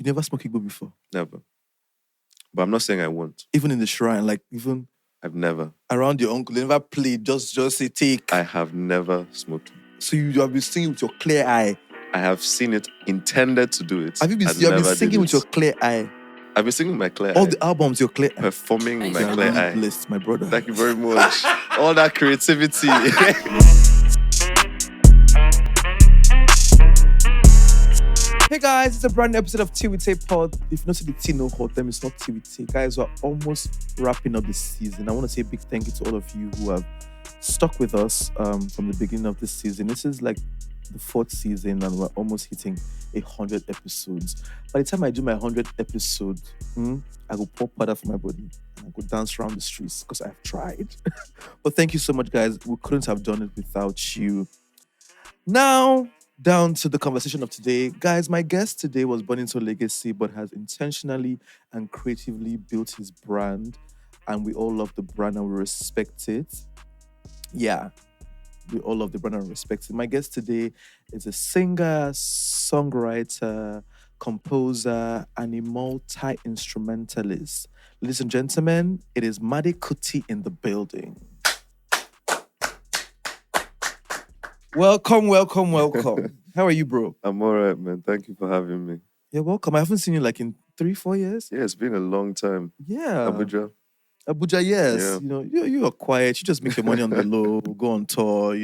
You never smoked Igbo before? Never. But I'm not saying I won't. Even in the shrine, like even I've never. around your uncle, they never played, just say take. I have never smoked. So you have been singing with your clear eye. I have seen it, intended to do it. Have you been singing with your clear eye? I've been singing with my clear All eye. the albums, your clear eye. Performing with my You are clear really eye. blessed, my brother. Thank you very much. All that creativity. Hey guys, it's a brand new episode of Tea with Tay Pod. If you not see the tea no hot, then it's not Tea with Tay. Guys, we're almost wrapping up this season. I want to say a big thank you to all of you who have stuck with us from the beginning of this season. This is like the 4th season and we're almost hitting 100 episodes. By the time I do my 100th episode, I go pour powder for my body and I go dance around the streets because I've tried. But thank you so much, guys. We couldn't have done it without you. Now, down to the conversation of today. Guys, my guest today was born into legacy but has intentionally and creatively built his brand. And we all love the brand and we respect it. Yeah, we all love the brand and respect it. My guest today is a singer, songwriter, composer, and a multi-instrumentalist. Ladies and gentlemen, it is Mádé Kuti in the building. Welcome. How are you, bro? I'm all right, man. Thank you for having me. You're welcome. I haven't seen you like in 3-4 years. Yeah, it's been a long time. Yeah. Abuja, yes. Yeah. You know, you are quiet. You just make your money on the low, go on tour,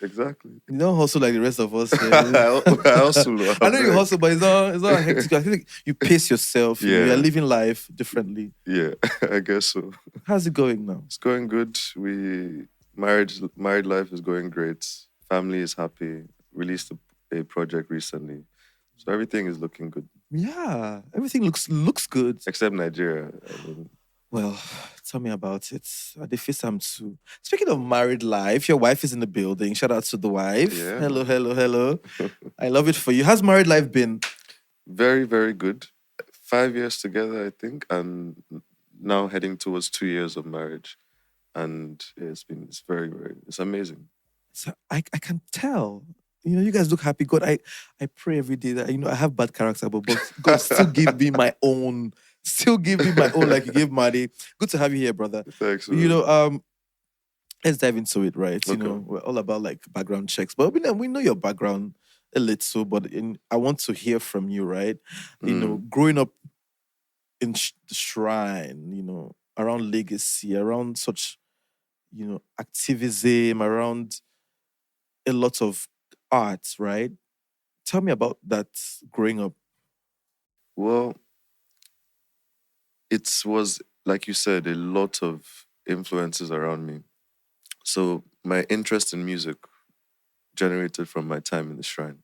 Exactly. You don't hustle like the rest of us. I hustle. I know you hustle, but it's not hectic. I think you pace yourself. Yeah. You're living life differently. Yeah, I guess so. How's it going now? It's going good. Married life is going great. Family is happy. Released a project recently. So everything is looking good. Yeah, everything looks good. Except Nigeria. Well, tell me about it. They face them too. Speaking of married life, your wife is in the building. Shout out to the wife. Yeah. Hello. I love it for you. How's married life been? Very, very good. 5 years together, I think, and now heading towards 2 years of marriage. And it's very, very, it's amazing. So I can tell. You guys look happy. God, I pray every day that, I have bad character, but God still give me my own. Still give me my own like you gave Mádé. Good to have you here, brother. Thanks. Let's dive into it, right? Okay. We're all about like background checks, but we know your background a little, but I want to hear from you, right? Growing up in the shrine, around legacy, around such, activism, around a lot of art, right? Tell me about that growing up. Well, it was, like you said, a lot of influences around me. So my interest in music generated from my time in the shrine.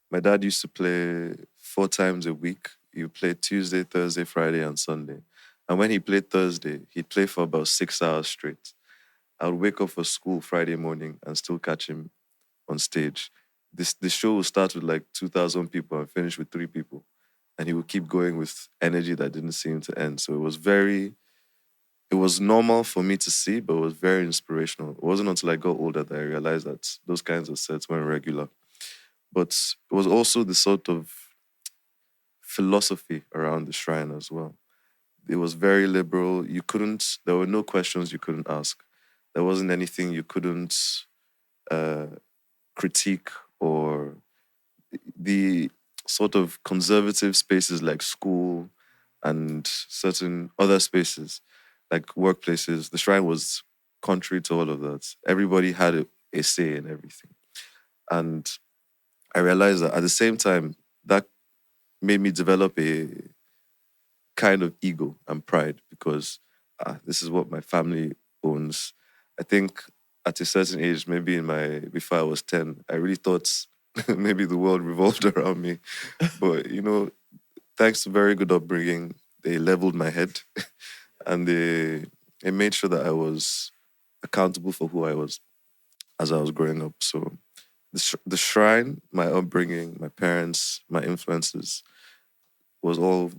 My dad used to play 4 times a week. He would play Tuesday, Thursday, Friday, and Sunday. And when he played Thursday, he'd play for about 6 hours straight. I would wake up for school Friday morning and still catch him on stage. The show would start with like 2,000 people and finish with 3 people. And he would keep going with energy that didn't seem to end. So it was normal for me to see, but it was very inspirational. It wasn't until I got older that I realized that those kinds of sets weren't regular. But it was also the sort of philosophy around the shrine as well. It was very liberal. There were no questions you couldn't ask. There wasn't anything you couldn't critique, or the sort of conservative spaces like school and certain other spaces like workplaces. The shrine was contrary to all of that. Everybody had a say in everything. And I realized that at the same time, that made me develop a kind of ego and pride because this is what my family owns. I think at a certain age, maybe before I was 10, I really thought maybe the world revolved around me. But, thanks to very good upbringing, they leveled my head and they made sure that I was accountable for who I was as I was growing up. So the shrine, my upbringing, my parents, my influences was all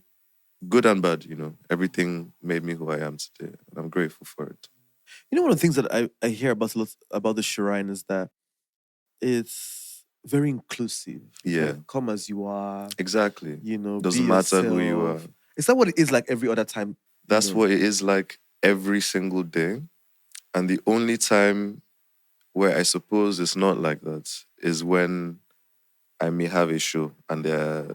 good and bad, Everything made me who I am today. And I'm grateful for it. One of the things that I hear about the shrine is that it's very inclusive. Yeah. Like, come as you are. Exactly. You know, Doesn't be matter who you are. yourself. Is that what it is like every other time? That's what it is like every single day. And the only time where I suppose it's not like that is when I may have a show and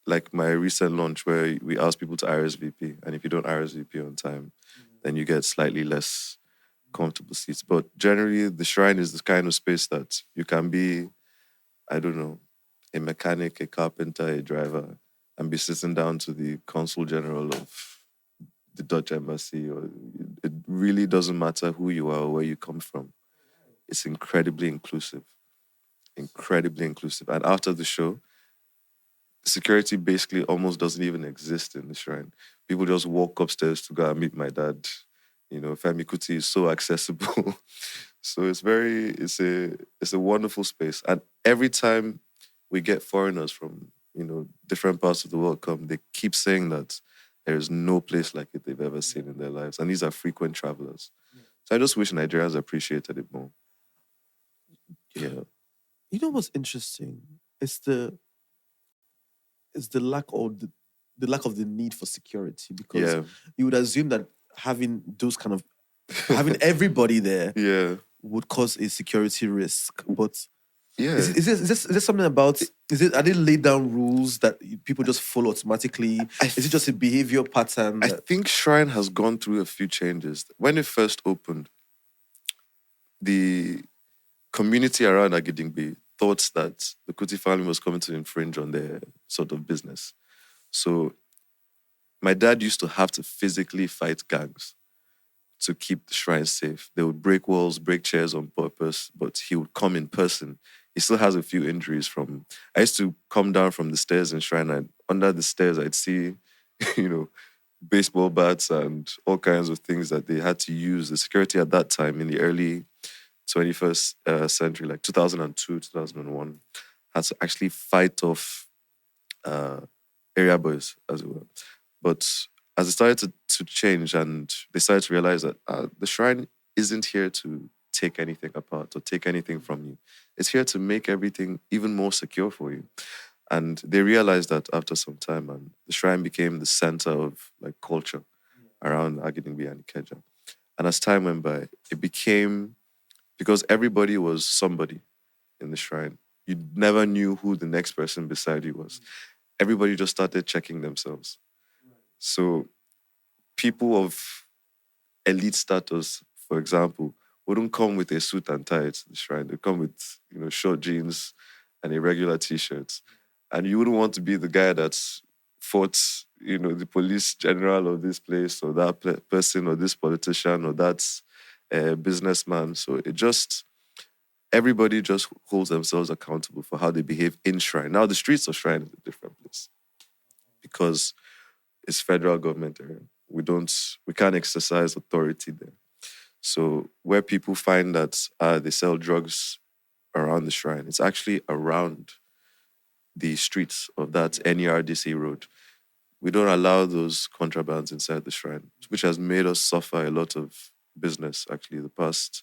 like my recent launch where we ask people to RSVP. And if you don't RSVP on time, then you get slightly less comfortable seats. But generally, the Shrine is the kind of space that you can be, I don't know, a mechanic, a carpenter, a driver, and be sitting down to the consul general of the Dutch embassy. Or it really doesn't matter who you are or where you come from. It's incredibly inclusive. Incredibly inclusive. And after the show, security basically almost doesn't even exist in the Shrine. People just walk upstairs to go and meet my dad. You know, Fela Kuti is so accessible. So it's a wonderful space. And every time we get foreigners from, you know, different parts of the world come, they keep saying that there is no place like it they've ever seen in their lives. And these are frequent travelers. So I just wish Nigerians appreciated it more. Yeah. You know what's interesting? It's the lack of the lack of the need for security, because Yeah. you would assume that having those kind of having everybody there Yeah. would cause a security risk. But Yeah. is this something about, are they laid down rules that people just follow automatically? Is it just a behavior pattern? I think Shrine has gone through a few changes. When it first opened, the community around Agidingbi thought that the Kuti family was coming to infringe on their sort of business. So my dad used to have to physically fight gangs to keep the shrine safe. They would break walls, break chairs on purpose, but he would come in person. He still has a few injuries from... I used to come down from the stairs in Shrine, and under the stairs I'd see, you know, baseball bats and all kinds of things that they had to use. The security at that time in the early 21st century, like 2002, 2001, had to actually fight off area boys, as it were. But as it started to change and they started to realize that the shrine isn't here to take anything apart or take anything from you. It's here to make everything even more secure for you. And they realized that after some time, and the shrine became the center of like culture around Agidingbi and Ikeja. And as time went by, it became, because everybody was somebody in the shrine. You never knew who the next person beside you was. Everybody just started checking themselves. So people of elite status, for example, wouldn't come with a suit and tie to the shrine. They come with, you know, short jeans and a regular t-shirt. And you wouldn't want to be the guy that's fought, you know, the police general of this place or that person or this politician or that businessman. So it just... everybody just holds themselves accountable for how they behave in Shrine. Now, the streets of Shrine is a different place because it's federal government area. We can't exercise authority there. So where people find that they sell drugs around the Shrine, it's actually around the streets of that NERDC road. We don't allow those contrabands inside the Shrine, which has made us suffer a lot of business, actually, the past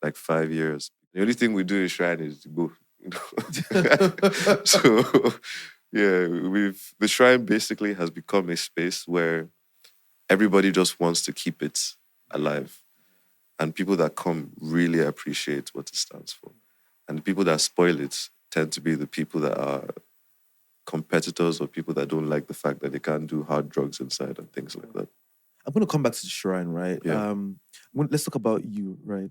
like 5 years. The only thing we do in Shrine is to go. You know? So, yeah, the Shrine basically has become a space where everybody just wants to keep it alive. And people that come really appreciate what it stands for. And the people that spoil it tend to be the people that are competitors or people that don't like the fact that they can't do hard drugs inside and things like that. I'm going to come back to the Shrine, right? Yeah. Let's talk about you, right?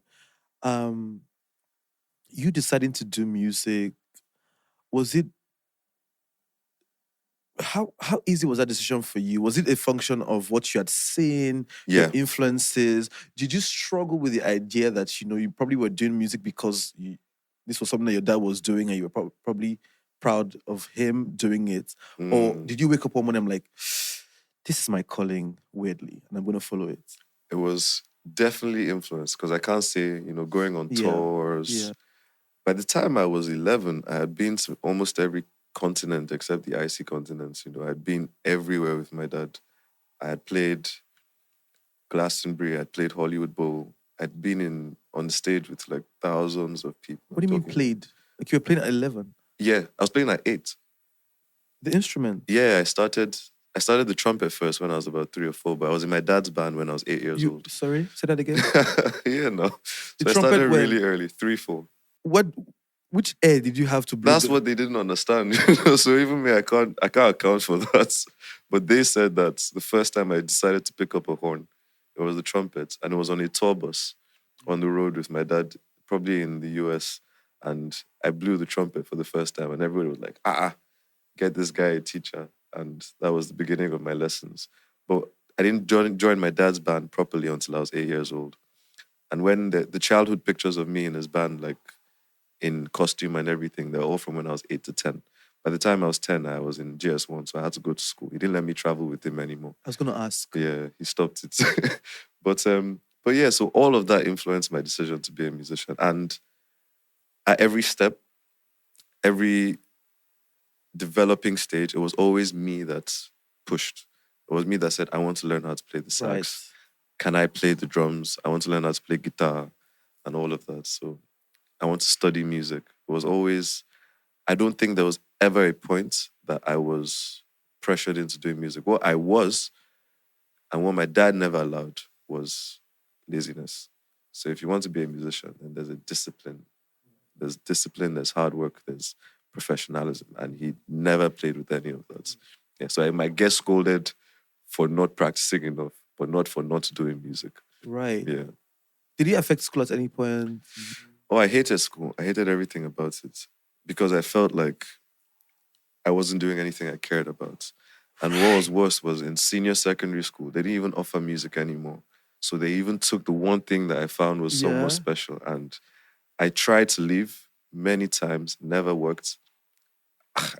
You deciding to do music, was it... How easy was that decision for you? Was it a function of what you had seen, your influences? Did you struggle with the idea that, you know, you probably were doing music because this was something that your dad was doing and you were probably proud of him doing it? Or did you wake up one morning and I'm like, this is my calling, weirdly, and I'm going to follow it? It was definitely influenced because I can't say, you know, going on tours. Yeah. By the time I was 11, I had been to almost every continent except the icy continents. You know, I'd been everywhere with my dad. I had played Glastonbury, I'd played Hollywood Bowl. I'd been on the stage with like thousands of people. What do you mean played? Like you were playing at 11. Yeah, I was playing at 8. The instrument. Yeah, I started the trumpet first when I was about 3 or 4, but I was in my dad's band when I was 8 years old. Sorry, say that again. Yeah, no. The So I trumpet started when? really early, 3, 4. Which air did you have to blow? That's what they didn't understand. So even me, I can't account for that. But they said that the first time I decided to pick up a horn, it was the trumpet, and it was on a tour bus on the road with my dad, probably in the US, and I blew the trumpet for the first time, and everybody was like, get this guy a teacher, and that was the beginning of my lessons. But I didn't join my dad's band properly until I was 8 years old, and when the childhood pictures of me in his band, like in costume and everything, they're all from when I was 8 to 10. By the time I was 10, I was in GS1, so I had to go to school. He didn't let me travel with him anymore. I was going to ask. Yeah, he stopped it. But yeah, so all of that influenced my decision to be a musician. And at every step, every developing stage, it was always me that pushed. It was me that said, I want to learn how to play the sax. Right. Can I play the drums? I want to learn how to play guitar and all of that. So I want to study music. It was always, I don't think there was ever a point that I was pressured into doing music. What I was, and what my dad never allowed, was laziness. So if you want to be a musician, then there's a discipline. There's discipline, there's hard work, there's professionalism. And he never played with any of that. Yeah, so I might get scolded for not practicing enough, but not for not doing music. Right. Yeah. Did it affect school at any point? Oh, I hated school. I hated everything about it because I felt like I wasn't doing anything I cared about. And what was worse was in senior secondary school, they didn't even offer music anymore. So they even took the one thing that I found was somewhat Yeah. special. And I tried to leave many times, never worked.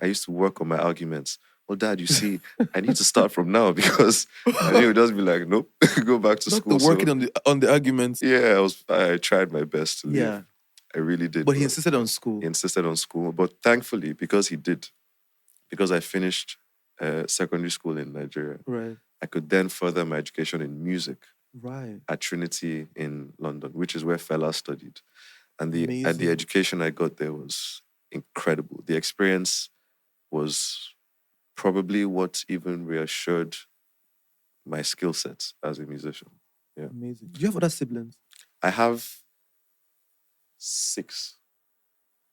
I used to work on my arguments. Well, Dad, you see, I need to start from now because I knew it would just be like, nope, go back to Not school. the working on the arguments. Yeah, I tried my best to leave. Yeah. I really did. But he insisted on school. He insisted on school. But thankfully, because I finished secondary school in Nigeria, Right. I could then further my education in music Right. at Trinity in London, which is where Fela studied. And the Amazing. education I got there was incredible. The experience was probably what even reassured my skill sets as a musician. Yeah. Amazing. Do you have other siblings? I have 6.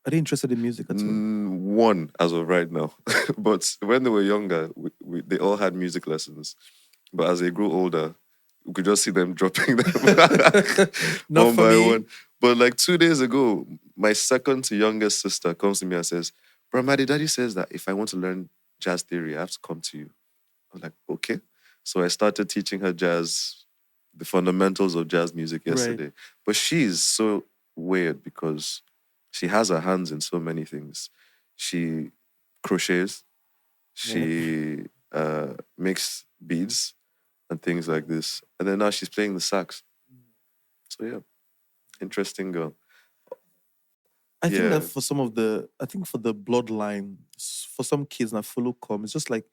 Are they interested in music at all? One as of right now. But when they were younger, they all had music lessons. But as they grew older, we could just see them dropping them Not one for by me. one. But like 2 days ago, my second to youngest sister comes to me and says, Bro, Mádé, Daddy says that if I want to learn jazz theory, I have to come to you. I was like, okay. So I started teaching her jazz, the fundamentals of jazz music yesterday. Right. But she's so weird because she has her hands in so many things. She crochets, she makes beads and things like this. And then now she's playing the sax. So yeah, interesting girl. I think Yeah. that for some of for the bloodline, for some kids that follow come, it's just like,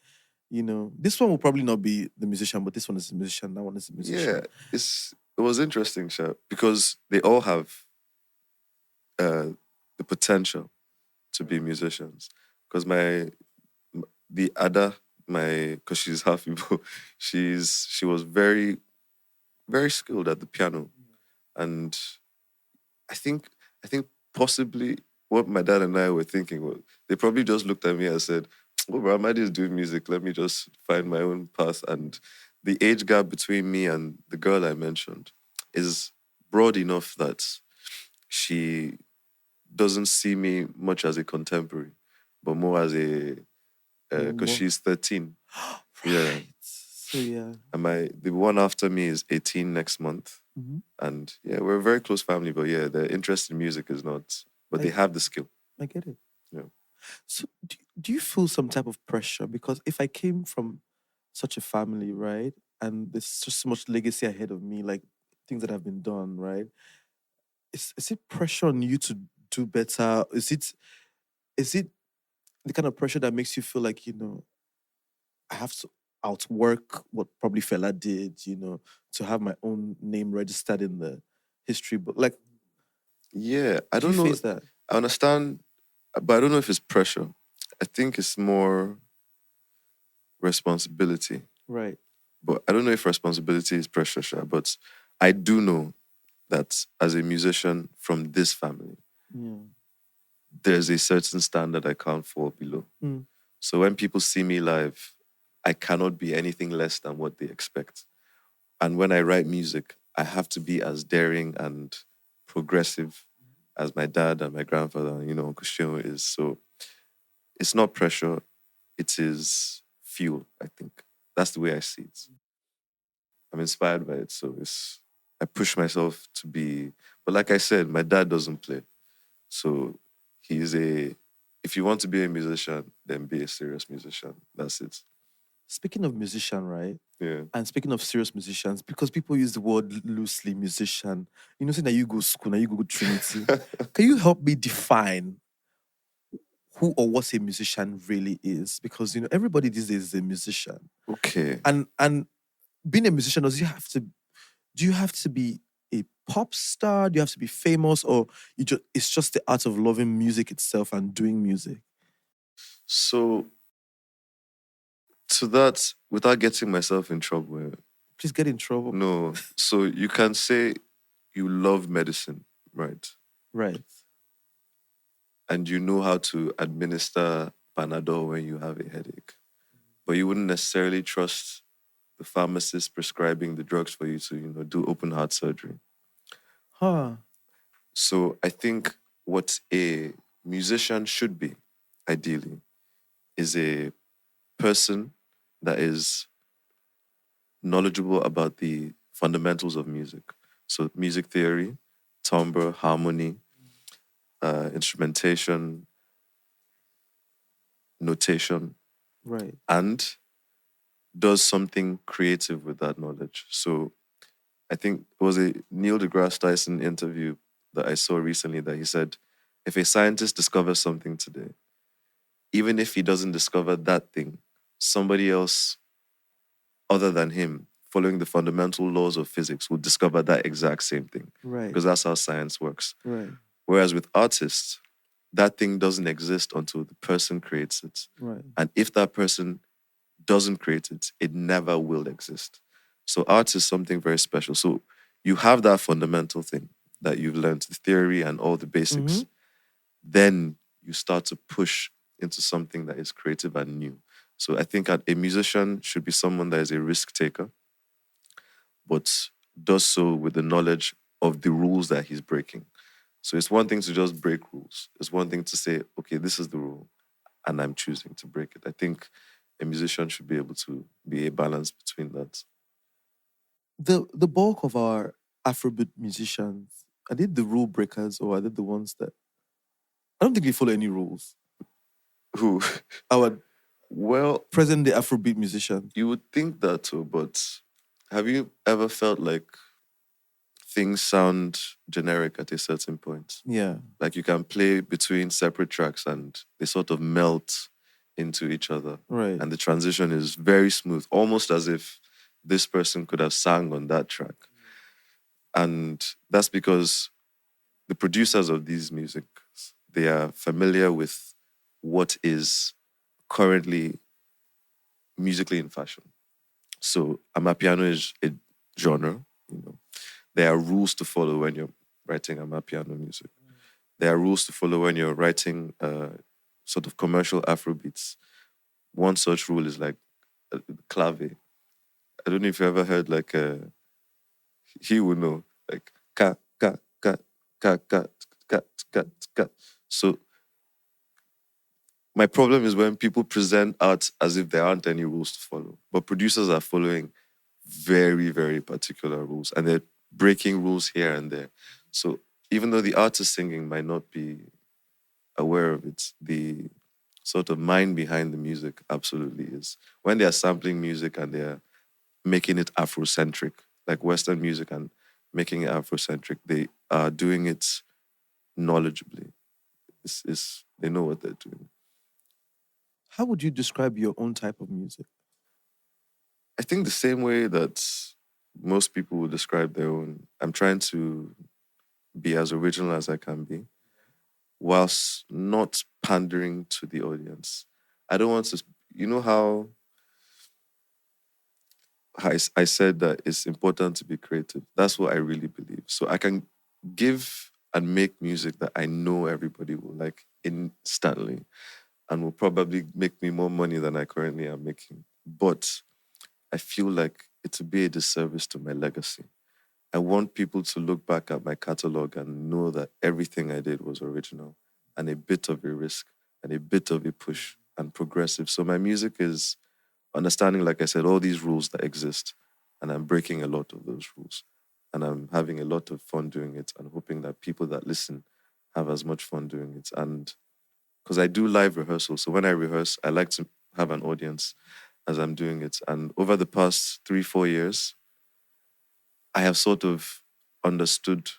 this one will probably not be the musician, but this one is the musician, that one is the musician. Yeah, it was interesting, Sha, because they all have the potential to be musicians. Because the Ada, because she's half Igbo, she was very, very skilled at the piano, and I think possibly what my dad and I were thinking was they probably just looked at me and said, "Oh, bro, Mádé is doing music. Let me just find my own path." And the age gap between me and the girl I mentioned is broad enough that she doesn't see me much as a contemporary, but more as a because she's 13. Yeah. Right. So yeah. And the one after me is 18 next month. Mhm. And yeah, we're a very close family, but yeah, their interest in music is not, but they have the skill. I get it. Yeah. So do you feel some type of pressure? Because if I came from such a family, right, and there's just so much legacy ahead of me, like things that have been done, right? Is it pressure on you to do better? Is it the kind of pressure that makes you feel like, I have to outwork what probably Fela did, to have my own name registered in the history book? Like, Yeah, I do you don't know. face that? I understand But I don't know if it's pressure. I think it's more responsibility. Right. But I don't know if responsibility is pressure, Sha, but I do know that as a musician from this family, Yeah. there's a certain standard I can't fall below. Mm. So when people see me live, I cannot be anything less than what they expect. And when I write music, I have to be as daring and progressive as my dad and my grandfather, Uncle Shio is. So it's not pressure, it is fuel, I think. That's the way I see it. I'm inspired by it. So I push myself to be, but like I said, my dad doesn't play. So if you want to be a musician, then be a serious musician. That's it. Speaking of musician, right? Yeah. And speaking of serious musicians, because people use the word loosely, musician, saying that you go school, now you go Trinity. Can you help me define who or what a musician really is? Because everybody these days is a musician. Okay. And being a musician, do you have to be a pop star? Do you have to be famous? Or it's just the art of loving music itself and doing music? So to that, without getting myself in trouble, Please get in trouble. no. So you can say you love medicine, right? Right. And you know how to administer Panadol when you have a headache. But you wouldn't necessarily trust the pharmacist prescribing the drugs for you to, do open heart surgery. Huh. So I think what a musician should be, ideally, is a person that is knowledgeable about the fundamentals of music. So music theory, timbre, harmony, instrumentation, notation, Right. and does something creative with that knowledge. So I think it was a Neil deGrasse Tyson interview that I saw recently that he said, if a scientist discovers something today, even if he doesn't discover that thing, somebody else other than him, following the fundamental laws of physics, will discover that exact same thing. Right. Because that's how science works. Right. Whereas with artists, that thing doesn't exist until the person creates it. Right. And if that person doesn't create it, it never will exist. So art is something very special. So you have that fundamental thing that you've learned, the theory and all the basics. Then you start to push into something that is creative and new. So I think a musician should be someone that is a risk taker, but does so with the knowledge of the rules that he's breaking. So it's one thing to just break rules. It's one thing to say, okay, this is the rule, and I'm choosing to break it. I think a musician should be able to be a balance between that. The bulk of our Afrobeat musicians, are they the rule breakers or are they the ones that I don't think they follow any rules? Who? Our Well, present day Afrobeat musicians. you would think that too, but have you ever felt like things sound generic at a certain point? Yeah. Like you can play between separate tracks and they sort of melt into each other. Right. And the transition is very smooth, almost as if this person could have sang on that track. And that's because the producers of these music, they are familiar with what is currently musically in fashion. So amapiano is a genre. There are rules to follow when you're writing amapiano music. There are rules to follow when you're writing sort of commercial Afrobeats. One such rule is like clave. I don't know if you ever heard like he would know like ka ka ka ka ka ka ka ka. So my problem is when people present art as if there aren't any rules to follow, but producers are following very, very particular rules and they're breaking rules here and there. So even though the artist singing might not be aware of it, the sort of mind behind the music absolutely is. When they are sampling music and they're making it Afrocentric, like Western music and making it Afrocentric, they are doing it knowledgeably. They know what they're doing. How would you describe your own type of music? I think the same way that most people would describe their own. I'm trying to be as original as I can be. whilst not pandering to the audience. I don't want to, you know how I said that it's important to be creative. That's what I really believe. So I can give and make music that I know everybody will like instantly and will probably make me more money than I currently am making. But I feel like it would be a disservice to my legacy. I want people to look back at my catalog and know that everything I did was original and a bit of a risk and a bit of a push and progressive. So my music is understanding, like I said, all these rules that exist, and I'm breaking a lot of those rules. And I'm having a lot of fun doing it and hoping that people that listen have as much fun doing it. And because I do live rehearsal, so when I rehearse, I like to have an audience as I'm doing it. And over the past 3-4 years, I have sort of understood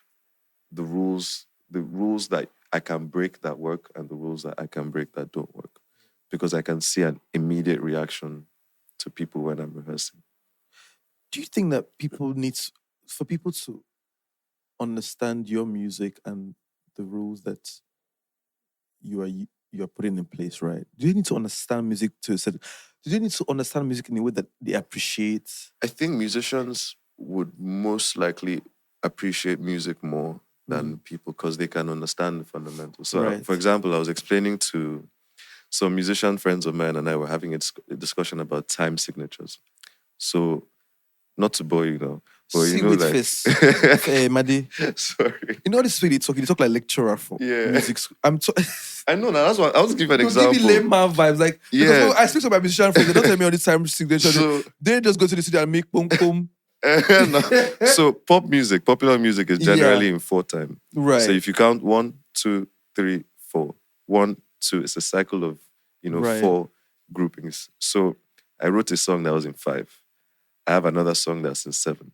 the rules that I can break that work and the rules that I can break that don't work. Because I can see an immediate reaction to people when I'm rehearsing. Do you think that for people to understand your music and the rules that you are putting in place, right? Do you need to understand music to a certain? Do you need to understand music in a way that they appreciate? I think musicians would most likely appreciate music more than people because they can understand the fundamentals. So, Right. for example, I was explaining to some musician friends of mine and I were having a discussion about time signatures. So, not to bore you now, but See, you know, wait like, first. Mádé, sorry, you know this way they talk like lecturer for Yeah. music school. I know now. That's why I was giving an Don't example. give me lame man vibes. Like, because Yeah. I speak to my musician friends, they don't tell me all this time signature. So- They just go to the studio and make boom boom. No. So popular music is generally in 4 time. Right. So if you count 1, 2, 3, 4, 1, 2, it's a cycle of Right. 4 groupings. So I wrote a song that was in 5. I have another song that's in 7.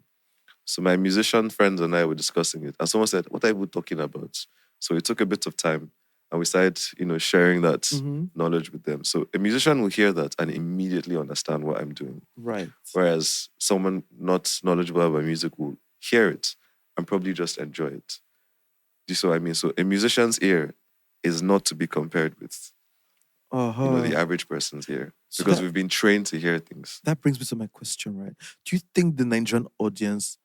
So my musician friends and I were discussing it, and someone said, "What are you talking about?" So it took a bit of time, and we started, sharing that knowledge with them. So a musician will hear that and immediately understand what I'm doing. Right. Whereas someone not knowledgeable about music will hear it and probably just enjoy it. Do you see what I mean? So a musician's ear is not to be compared with the average person's ear. So Because we've been trained to hear things. That brings me to my question, right? Do you think the Nigerian audience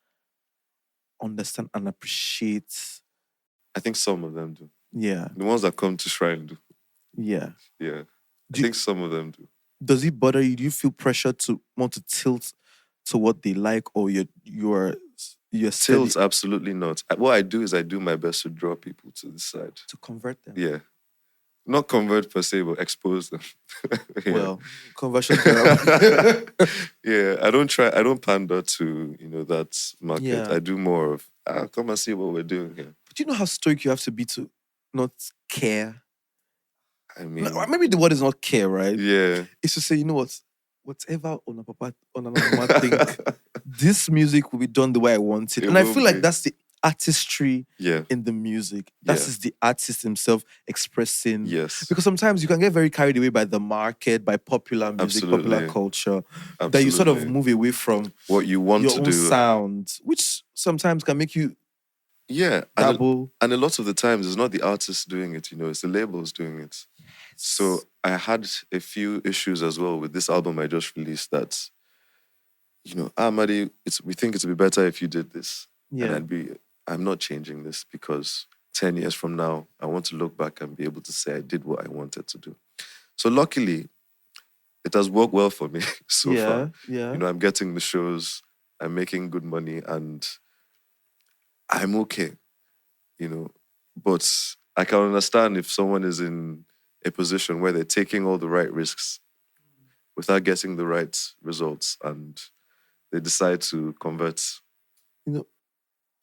understand and appreciate? I think some of them do. Yeah. The ones that come to Shrine do. Yeah. Yeah. I think some of them do. Does it bother you? Do you feel pressure to want to tilt to what they like, or you're Tilt? Absolutely not. What I do is I do my best to draw people to the side. To convert them? Yeah. Not convert per se, but expose them. Yeah. Well, conversion therapy. Yeah, I don't pander to, that market. Yeah. I do more of, come and see what we're doing here. But do you know how stoic you have to be to not care? I mean, Maybe the word is not care, right? yeah. It's to say, you know what? Whatever on a mama think, this music will be done the way I want it. It And I will feel like be. that's the artistry Yeah. in the music. That Yeah. is the artist himself expressing. Yes. Because sometimes you can get very carried away by the market, by popular music, popular Absolutely. culture, that you sort of Absolutely. move away from What you want your to own do. sound, which sometimes can make you Yeah. dabble. And a lot of the times it's not the artist doing it, it's the labels doing it. So I had a few issues as well with this album I just released that, Mádé, we think it would be better if you did this. Yeah. And I'm not changing this because 10 years from now, I want to look back and be able to say I did what I wanted to do. So luckily, it has worked well for me so far. Yeah. I'm getting the shows, I'm making good money, and I'm okay, But I can understand if someone is in a position where they're taking all the right risks without getting the right results and they decide to convert. You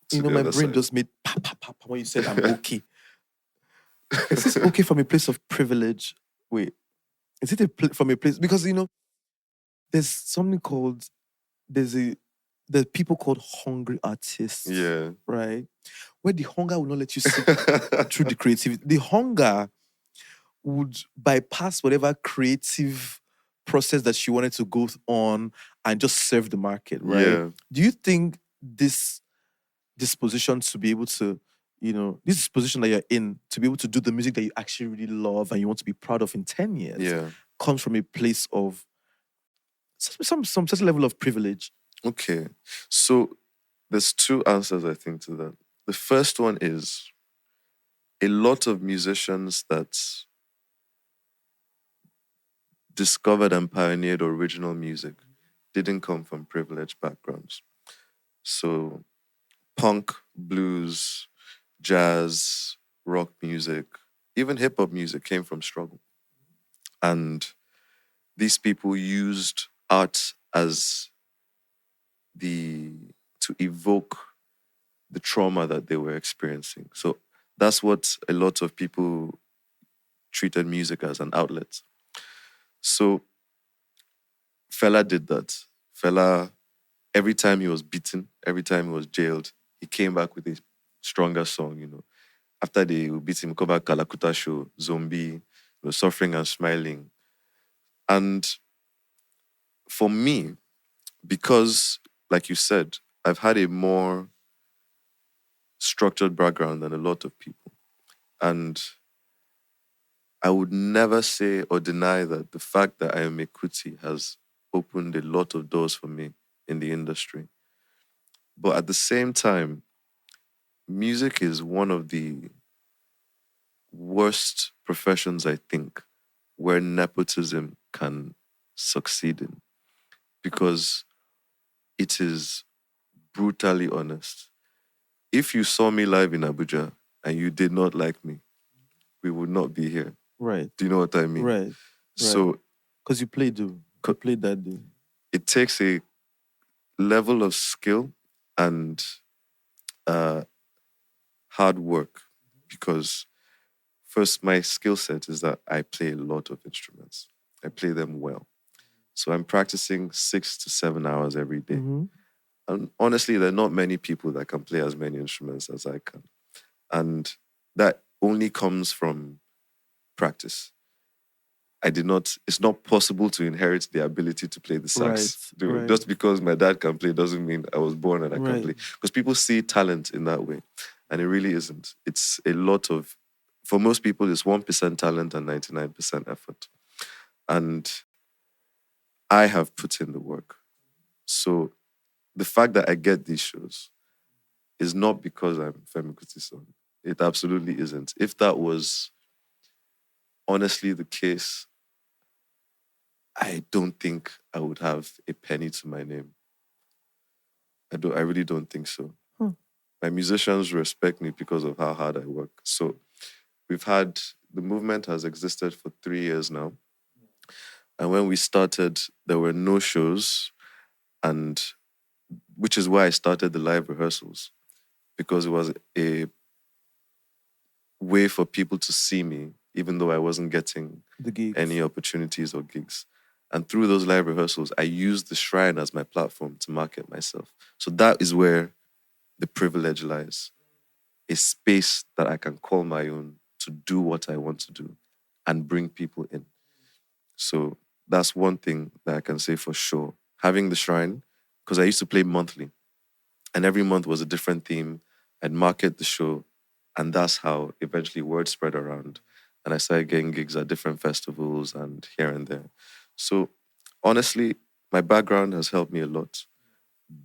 to know, the my other brain side. just made pop, pop, pop when you said I'm okay. Is this okay from a place of privilege? Wait, is it from a place? Because, there's something called, there's people called hungry artists. Yeah. Right? Where the hunger will not let you see through the creativity. The hunger would bypass whatever creative process that you wanted to go on and just serve the market, right? Yeah. Do you think this disposition to be able to this position that you're in to be able to do the music that you actually really love and you want to be proud of in 10 years Yeah. comes from a place of some certain level of privilege. Okay. So there's two answers, I think, to that. The first one is a lot of musicians that discovered and pioneered original music didn't come from privileged backgrounds. So punk, blues, jazz, rock music, even hip hop music came from struggle. And these people used art as to evoke the trauma that they were experiencing. So that's what a lot of people treated music as an outlet. So Fela did that. Fela, every time he was beaten, every time he was jailed, he came back with a stronger song. After they would beat him, come back Kalakuta Show, Zombie, Suffering and Smiling. And for me, because, like you said, I've had a more structured background than a lot of people. And I would never say or deny that the fact that I am a Kuti has opened a lot of doors for me in the industry. But at the same time, music is one of the worst professions, I think, where nepotism can succeed in. Because it is brutally honest. If you saw me live in Abuja and you did not like me, we would not be here. Right. Do you know what I mean? Right. So, because you played that day. It takes a level of skill and hard work because first, my skill set is that I play a lot of instruments. I play them well. So I'm practicing 6 to 7 hours every day. Mm-hmm. And honestly, there are not many people that can play as many instruments as I can. And that only comes from practice. It's not possible to inherit the ability to play the sax. Right. Just because my dad can play doesn't mean I was born and I can Right. play. Because people see talent in that way. And it really isn't. It's a lot of, for most people, it's 1% talent and 99% effort. And I have put in the work. So the fact that I get these shows is not because I'm Fela Kuti's son. It absolutely isn't. If that was honestly the case, I don't think I would have a penny to my name. I really don't think so. My musicians respect me because of how hard I work. So the movement has existed for 3 years now. And when we started, there were no shows, and which is why I started the live rehearsals, because it was a way for people to see me, even though I wasn't getting any opportunities or gigs. And through those live rehearsals, I used the shrine as my platform to market myself. So that is where the privilege lies. A space that I can call my own to do what I want to do and bring people in. So that's one thing that I can say for sure. Having the shrine, because I used to play monthly, and every month was a different theme. I'd market the show, and that's how eventually word spread around. And I started getting gigs at different festivals and here and there. So honestly, my background has helped me a lot.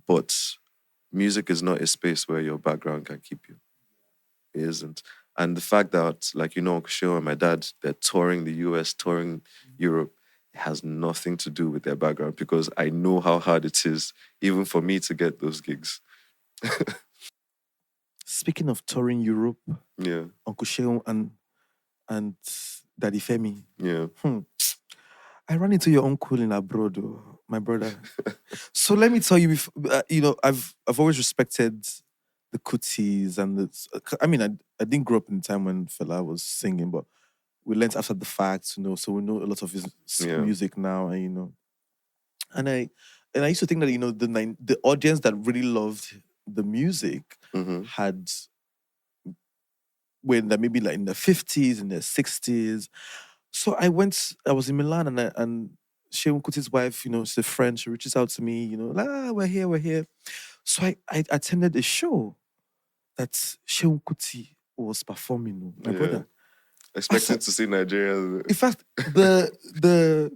But music is not a space where your background can keep you. It isn't. And the fact that, like, Sheo and my dad, they're touring the US, touring Europe, it has nothing to do with their background because I know how hard it is, even for me to get those gigs. Speaking of touring Europe, Yeah. Uncle Sheo and Daddy Femi. Yeah. I ran into your uncle in abroad, my brother. So let me tell you, I've always respected the Kutis and I didn't grow up in the time when Fela was singing, but we learned after the fact, so we know a lot of his music now, and I used to think that the audience that really loved the music had when they're maybe like in their 50s, in their 60s. So I was in Milan and Shehu Kuti's wife, she's a friend, she reaches out to me, we're here. So I attended a show that Fela Kuti was performing. My brother. Expecting to see Nigeria. In fact, the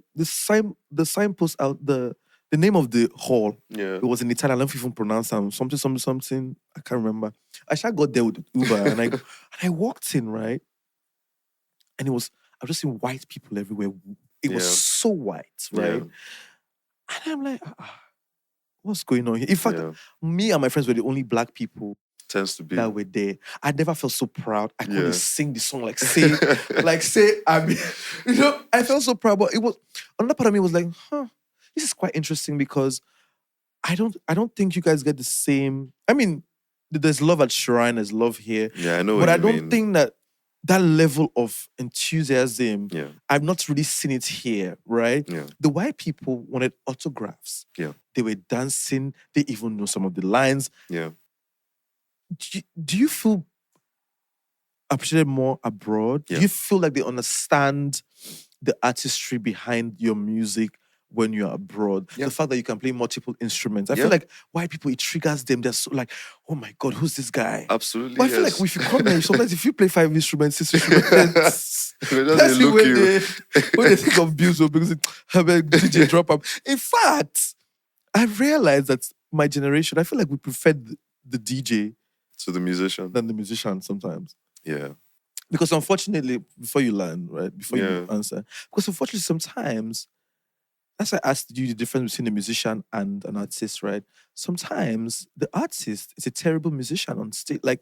signpost out the name of the hall. Yeah. It was in Italian. I don't even pronounce them. Something. I can't remember. I got there with Uber and I walked in, right? And I was just seeing white people everywhere. It was so white, right? And I'm like, what's going on here? In fact, me and my friends were the only black people tends to be that were there. I never felt so proud. I couldn't sing the song say, I mean, I felt so proud. But it was another part of me was like, this is quite interesting because I don't think you guys get the same. I mean, there's love at Shrine, there's love here. Yeah, I know. But I don't think that level of enthusiasm, I've not really seen it here, right? Yeah. The white people wanted autographs. Yeah. They were dancing. They even know some of the lines. Yeah. Do you feel appreciated more abroad? Yeah. Do you feel like they understand the artistry behind your music when you're abroad? The fact that you can play multiple instruments. I feel like white people, it triggers them. They're so like, oh my God, who's this guy? Absolutely. But I feel like if you come here, sometimes if you play 5 instruments, 6 instruments, that's look when you. when they think of bills, because DJ drop up. In fact, I realized that my generation, I feel like we prefer the DJ to the musician than the musician sometimes. Yeah. Because unfortunately, before you learn, right? Before you answer. Because unfortunately, sometimes, that's why I asked you the difference between a musician and an artist, right? Sometimes the artist is a terrible musician on stage. Like,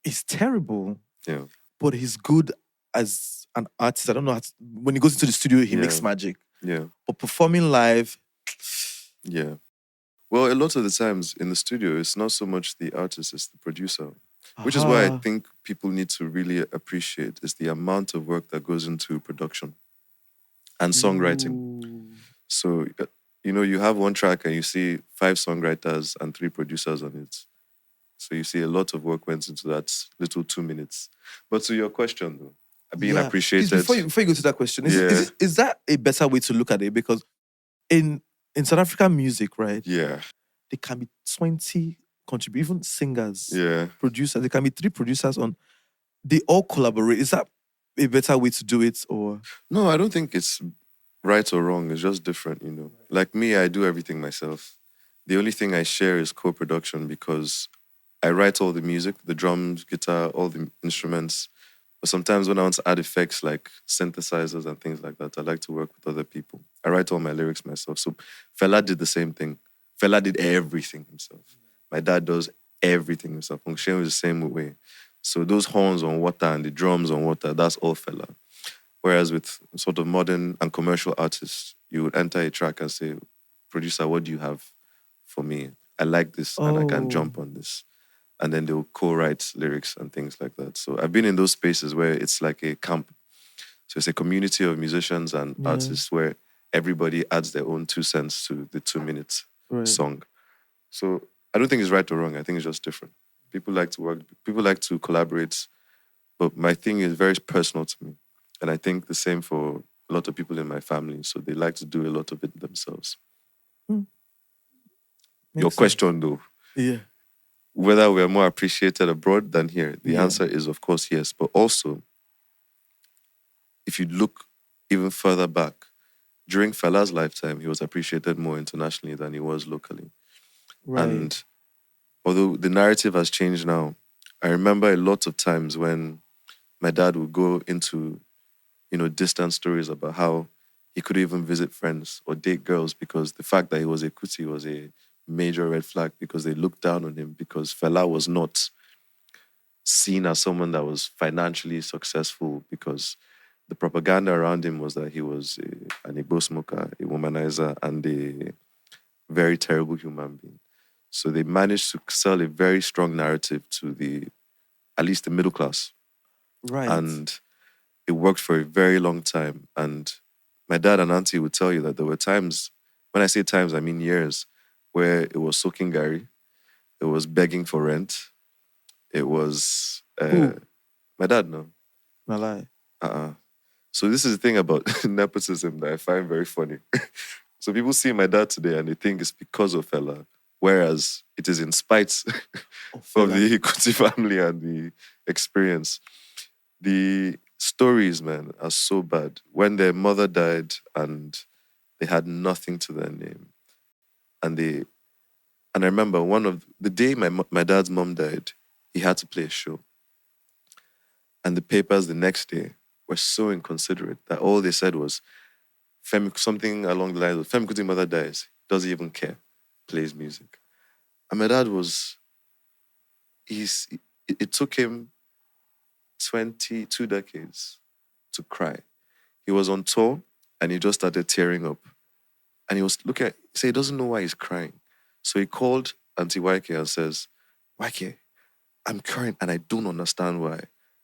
he's terrible. Yeah. But he's good as an artist. I don't know when he goes into the studio, he makes magic. Yeah. But performing live. Yeah. Well, a lot of the times in the studio, it's not so much the artist, it's the producer. Which is why I think people need to really appreciate is the amount of work that goes into production and songwriting. Ooh. So, you have one track and you see 5 songwriters and 3 producers on it. So you see a lot of work went into that little 2 minutes. But to your question though, being appreciated. Please, before you go to that question, is that a better way to look at it? Because in South African music, right? Yeah. There can be 20 even singers, producers. There can be 3 producers on. They all collaborate. Is that a better way to do it, or? No, I don't think it's right or wrong. It's just different, Like me, I do everything myself. The only thing I share is co-production because I write all the music, the drums, guitar, all the instruments. But sometimes when I want to add effects like synthesizers and things like that, I like to work with other people. I write all my lyrics myself. So Fela did the same thing. Fela did everything himself. My dad does everything himself. Shane was the same way. So those horns on water and the drums on water, that's all Fela. Whereas with sort of modern and commercial artists, you would enter a track and say, producer, what do you have for me? I like this and I can jump on this. And then they'll co-write lyrics and things like that. So I've been in those spaces where it's like a camp. So it's a community of musicians and artists where everybody adds their own 2 cents to the 2-minute song. So I don't think it's right or wrong. I think it's just different. People like to work. People like to collaborate. But my thing is very personal to me. And I think the same for a lot of people in my family. So they like to do a lot of it themselves. Your question, though. Yeah. Whether we are more appreciated abroad than here. The answer is, of course, yes. But also, if you look even further back, during Fela's lifetime, he was appreciated more internationally than he was locally. Right. And although the narrative has changed now, I remember a lot of times when my dad would go into, distant stories about how he could even visit friends or date girls because the fact that he was a Kuti was a major red flag because they looked down on him because Fela was not seen as someone that was financially successful because the propaganda around him was that he was an Igbo smoker, a womanizer, and a very terrible human being. So they managed to sell a very strong narrative to at least the middle class. Right. And it worked for a very long time. And my dad and auntie would tell you that there were times, when I say times, I mean years, where it was soaking Gary, it was begging for rent, it was... my dad, no. No lie. So this is the thing about nepotism that I find very funny. So people see my dad today and they think it's because of Fela, whereas it is in spite of Fela. the Kuti family and the experience. The stories, man, are so bad. When their mother died and they had nothing to their name, and I remember one of the day my dad's mom died, he had to play a show, and the papers the next day were so inconsiderate that all they said was something along the lines of Fela Kuti's mother dies, doesn't even care, plays music. And my dad it took him 22 decades to cry. He was on tour and he just started tearing up. And he was looking at, he doesn't know why he's crying. So he called Auntie YK and says, YK, I'm crying and I don't understand why.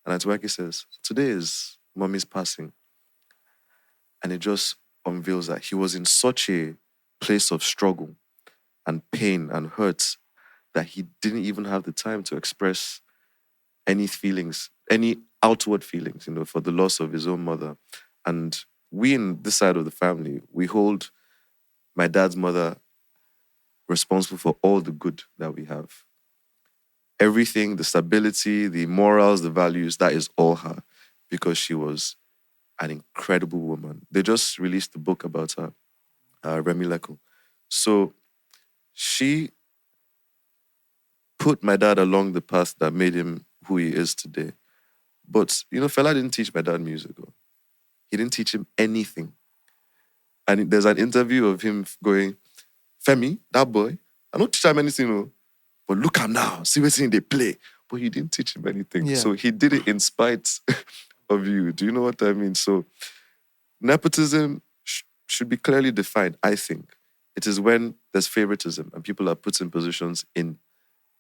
And Auntie YK says, today is mommy's passing. And it just unveils that he was in such a place of struggle and pain and hurt that he didn't even have the time to express any feelings, any outward feelings, for the loss of his own mother. And we in this side of the family, we hold my dad's mother responsible for all the good that we have. Everything, the stability, the morals, the values, that is all her, because she was an incredible woman. They just released a book about her, Remy Leko. So she put my dad along the path that made him who he is today. But, Fela didn't teach my dad music. He didn't teach him anything. And there's an interview of him going, Femi, that boy, I don't teach him anything, but look at him now, see what's in they play. But he didn't teach him anything. Yeah. So he did it in spite of you. Do you know what I mean? So nepotism should be clearly defined, I think. It is when there's favoritism and people are put in positions in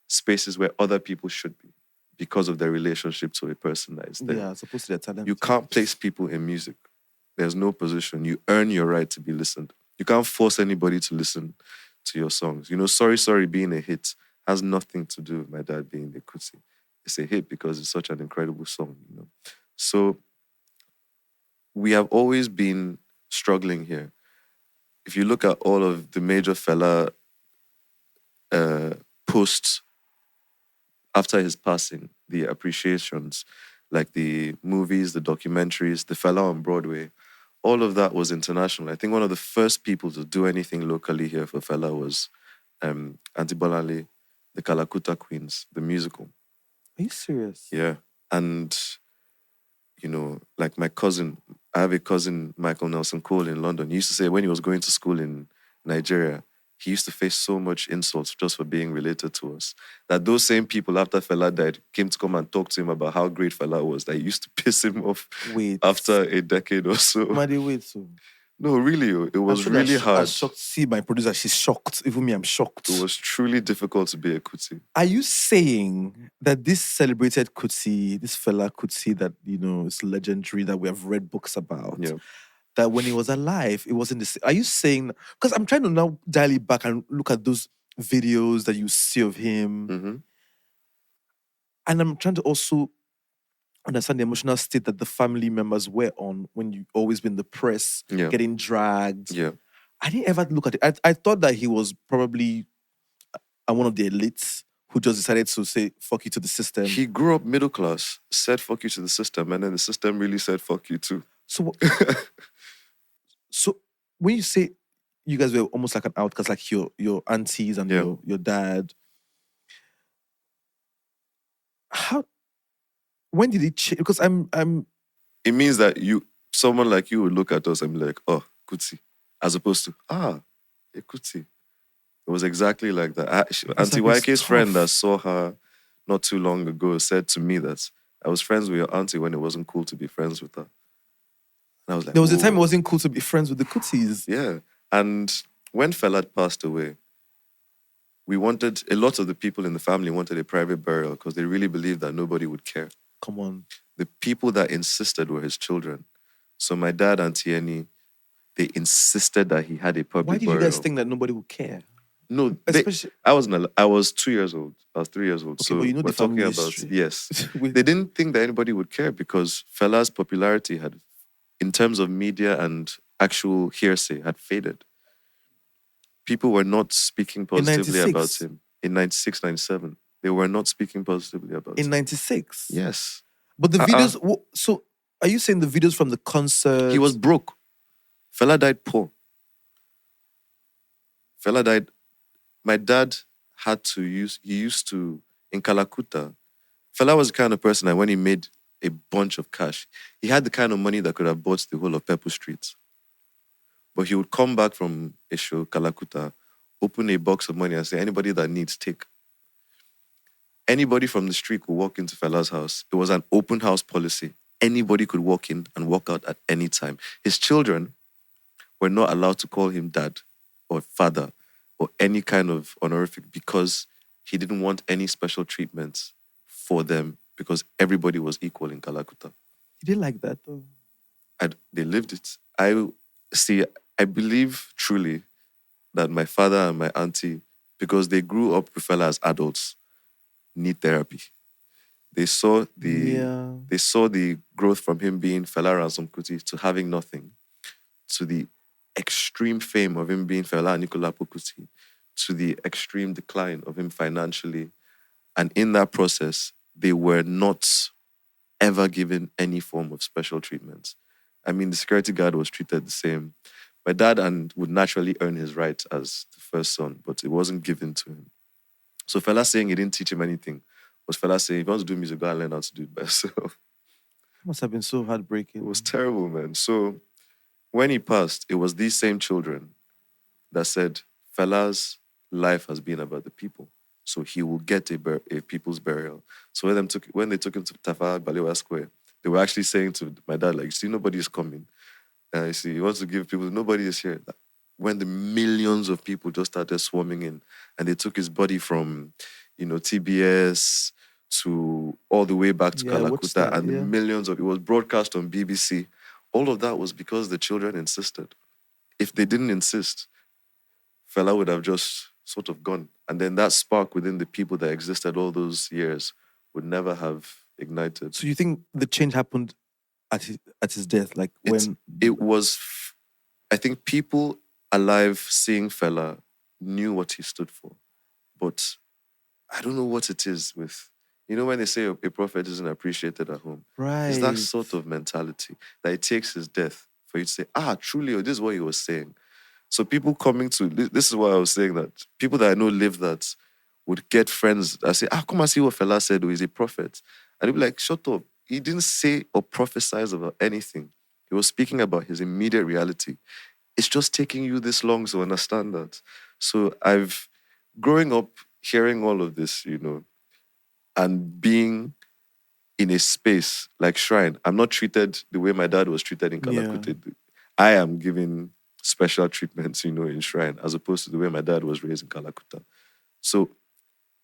spaces where other people should be because of their relationship to a person that is there. Yeah, as opposed to their talent. You can't place people in music. There's no position. You earn your right to be listened. You can't force anybody to listen to your songs. Sorry, Sorry being a hit has nothing to do with my dad being a Kuti. It's a hit because it's such an incredible song, So we have always been struggling here. If you look at all of the major Fela posts after his passing, the appreciations, like the movies, the documentaries, the Fela on Broadway, all of that was international. I think one of the first people to do anything locally here for Fela was Auntie Bolale, the Kalakuta Queens, the musical. Are you serious? Yeah. And, like my cousin, I have a cousin, Michael Nelson Cole in London. He used to say when he was going to school in Nigeria, he used to face so much insults just for being related to us, that those same people after Fela died came to come and talk to him about how great Fela was, that used to piss him off after a decade or so. Mádé, wait, so... No, really, it was really hard. I'm shocked. See, my producer, she's shocked. Even me, I'm shocked. It was truly difficult to be a Kuti. Are you saying that this celebrated Kuti, this Fela Kuti that, is legendary, that we have read books about, that when he was alive, it wasn't the same? Are you saying... Because I'm trying to now dial it back and look at those videos that you see of him. Mm-hmm. And I'm trying to also understand the emotional state that the family members were on when you always been in the press, getting dragged. Yeah. I didn't ever look at it. I thought that he was probably one of the elites who just decided to say fuck you to the system. He grew up middle class, said fuck you to the system, and then the system really said fuck you too. So, so when you say you guys were almost like an outcast, like your aunties and your dad, when did it change? Because it means that someone like you would look at us and be like, oh, Kuti. As opposed to, a Kuti. It was exactly like that. Auntie YK's friend that saw her not too long ago said to me that I was friends with your auntie when it wasn't cool to be friends with her. And I was like, there was a time it wasn't cool to be friends with the Kutis. Yeah. And when Fela passed away, a lot of the people in the family wanted a private burial because they really believed that nobody would care. Come on. The people that insisted were his children. So my dad, Auntie Annie, they insisted that he had a public burial. Why did you guys think that nobody would care? No, I was 2 years old. I was 3 years old. Okay, so but we're talking about, yes. They didn't think that anybody would care because Fela's popularity had, in terms of media and actual hearsay, had faded. people were not speaking positively 96? about him. In 96, 97. They were not speaking positively about In him. 96? Yes. But the videos, so are you saying the videos from the concert? He was broke. Fela died poor. Fela died. My dad he used to, in Calcutta, Fela was the kind of person that when he made a bunch of cash, he had the kind of money that could have bought the whole of Pepper Street. But he would come back from a show, Calcutta, open a box of money and say, anybody that needs, take. Anybody from the street could walk into Fela's house. It was an open house policy. Anybody could walk in and walk out at any time. His children were not allowed to call him dad or father or any kind of honorific because he didn't want any special treatments for them because everybody was equal in Calcutta. He didn't like that though. They lived it. I believe truly that my father and my auntie, because they grew up with Fela as adults, need therapy. They saw the growth from him being Fela Kuti to having nothing, to the extreme fame of him being Fela Nicola Kuti, to the extreme decline of him financially. And in that process, they were not ever given any form of special treatment. I mean, the security guard was treated the same. My dad would naturally earn his right as the first son, but it wasn't given to him. So Fela saying he didn't teach him anything was Fela saying, if you want to do music, go and learn how to do it by yourself. It must have been so heartbreaking. It was terrible, man. So when he passed, it was these same children that said, Fela's life has been about the people. So he will get a people's burial. So when they took him to Tafawa Balewa Square, they were actually saying to my dad, like, see, nobody's coming. You see, he wants to give people, nobody is here. When the millions of people just started swarming in and they took his body from, TBS to all the way back to Calcutta and the millions it was broadcast on BBC. All of that was because the children insisted. If they didn't insist, Fela would have just sort of gone. And then that spark within the people that existed all those years would never have ignited. So you think the change happened at his death? Like when... I think people alive seeing Fela knew what he stood for. But I don't know what it is with... when they say a prophet isn't appreciated at home. Right. It's that sort of mentality that it takes his death for you to say, truly, this is what he was saying. So people coming to... This is why I was saying that people that I know live that would get friends that say, come and see what Fela said, or he's a prophet. And they'd be like, shut up. He didn't say or prophesize about anything. He was speaking about his immediate reality. It's just taking you this long to understand that. So growing up, hearing all of this, and being in a space like Shrine, I'm not treated the way my dad was treated in Calcutta. Yeah. I am given special treatments, in Shrine, as opposed to the way my dad was raised in Calcutta. So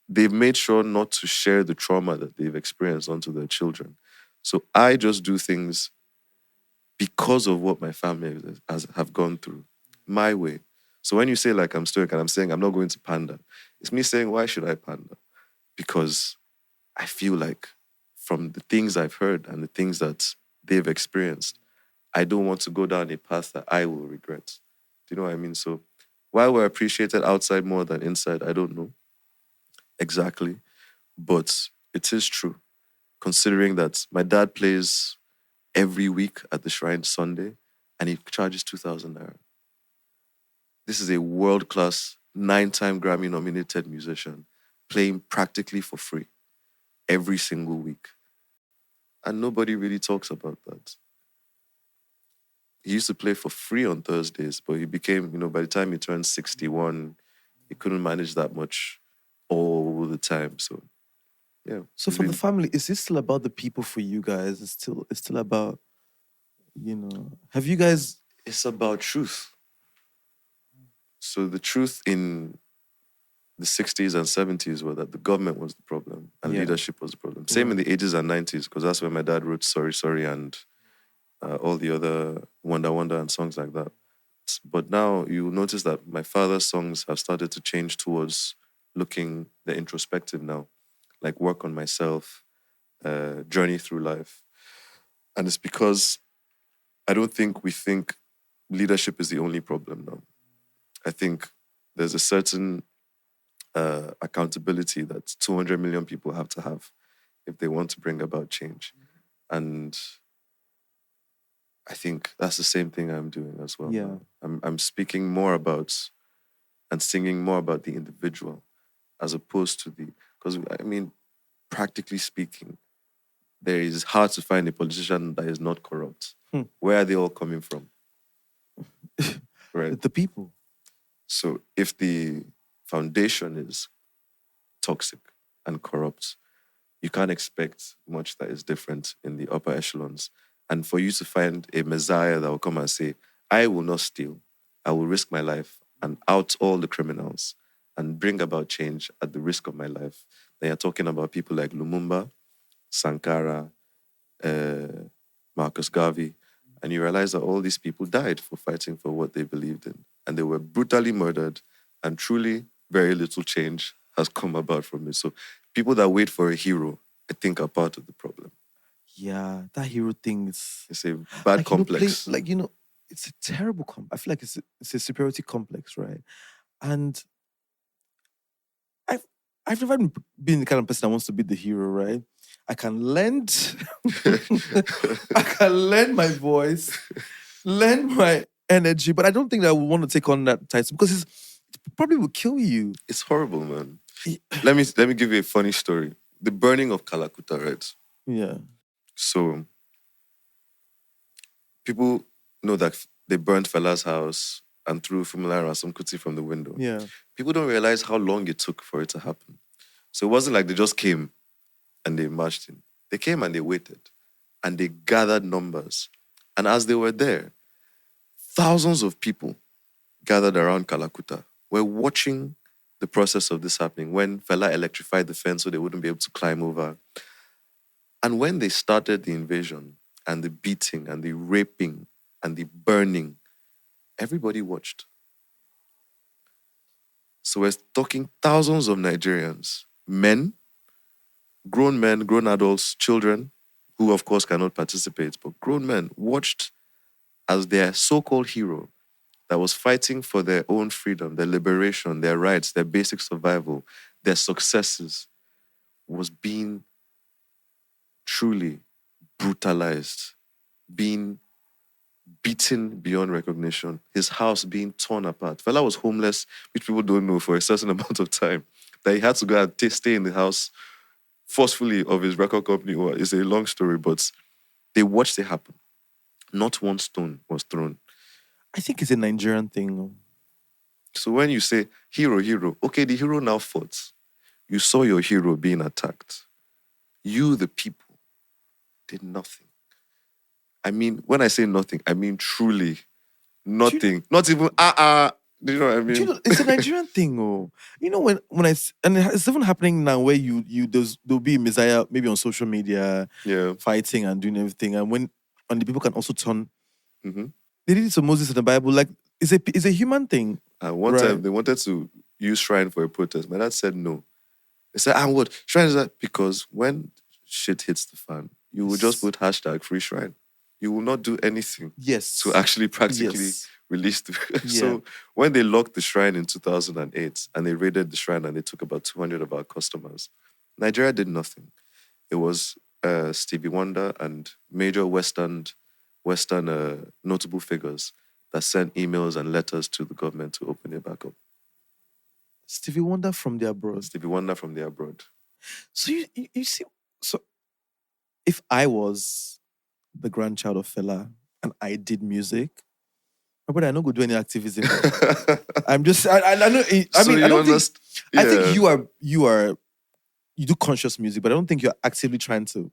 they've made sure not to share the trauma that they've experienced onto their children. So I just do things because of what my family have gone through, my way. So when you say like I'm stoic and I'm saying I'm not going to pander, it's me saying, why should I pander? Because I feel like from the things I've heard and the things that they've experienced, I don't want to go down a path that I will regret. Do you know what I mean? So why we're appreciated outside more than inside, I don't know exactly. But it is true, considering that my dad plays every week at the Shrine Sunday and he charges 2,000 naira. This is a world-class, 9-time Grammy-nominated musician playing practically for free every single week. And nobody really talks about that. He used to play for free on Thursdays, but he became, by the time he turned 61, he couldn't manage that much all the time. So, yeah. So for the family, is this still about the people for you guys? It's still about, have you guys... It's about truth. So the truth in the 60s and 70s were that the government was the problem and leadership was the problem. Same in the 80s and 90s, because that's when my dad wrote Sorry, Sorry and all the other Wonder, Wonder and songs like that. But now you'll notice that my father's songs have started to change towards looking the introspective now, like Work on Myself, Journey Through Life. And it's because I don't think we think leadership is the only problem now. I think there's a certain accountability that 200 million people have to have if they want to bring about change. And I think that's the same thing I'm doing as well. Yeah. I'm speaking more about and singing more about the individual as opposed to because I mean, practically speaking, it's hard to find a politician that is not corrupt. Where are they all coming from? Right. The people. So if the foundation is toxic and corrupt, you can't expect much that is different in the upper echelons. And for you to find a messiah that will come and say, I will not steal, I will risk my life and out all the criminals and bring about change at the risk of my life, then you're talking about people like Lumumba, Sankara, Marcus Garvey, and you realize that all these people died for fighting for what they believed in. And they were brutally murdered, and truly very little change has come about from it. So people that wait for a hero, I think, are part of the problem. Yeah, that hero thing is... It's a bad complex. It's a terrible complex. I feel like it's a superiority complex, right? And I've never been the kind of person that wants to be the hero, right? I can lend my voice, lend my energy, but I don't think that I would want to take on that title because it probably will kill you. It's horrible, man. Let me give you a funny story. The burning of Calcutta, right? Yeah. So people know that they burned Fela's house and threw Fumila and some Kuti from the window. Yeah. People don't realize how long it took for it to happen. So it wasn't like they just came and they marched in. They came and they waited and they gathered numbers. And as they were there, thousands of people gathered around Calcutta. Were watching the process of this happening when Fela electrified the fence so they wouldn't be able to climb over. And when they started the invasion and the beating and the raping and the burning, everybody watched. So we're talking thousands of Nigerians, men, grown adults, children, who of course cannot participate, but grown men watched as their so-called hero that was fighting for their own freedom, their liberation, their rights, their basic survival, their successes, was being truly brutalized, being beaten beyond recognition, his house being torn apart. Fela was homeless, which people don't know, for a certain amount of time, that he had to go and stay in the house forcefully of his record company. Well, it's a long story, but they watched it happen. Not one stone was thrown. I think it's a Nigerian thing. So when you say hero, okay, the hero now fought. You saw your hero being attacked. You, the people, did nothing. I mean, when I say nothing, I mean truly nothing. Not even, do you know what I mean? It's a Nigerian thing, oh. You know, when and it's even happening now where there'll be a messiah maybe on social media, fighting and doing everything. And the people can also turn. Mm-hmm. They did it to Moses in the Bible. Like, it's a human thing. One time they wanted to use shrine for a protest. My dad said no. They said, and what? Shrine is that? Because when shit hits the fan, you will just put #free shrine. You will not do anything to actually practically release the... So when they locked the shrine in 2008 and they raided the shrine and they took about 200 of our customers, Nigeria did nothing. It was Stevie Wonder and major Western notable figures that sent emails and letters to the government to open it back up. Stevie Wonder from the abroad. So you see, so if I was the grandchild of Fela and I did music, but I don't go do any activism. I'm just, I know. I think you do conscious music, but I don't think you're actively trying to.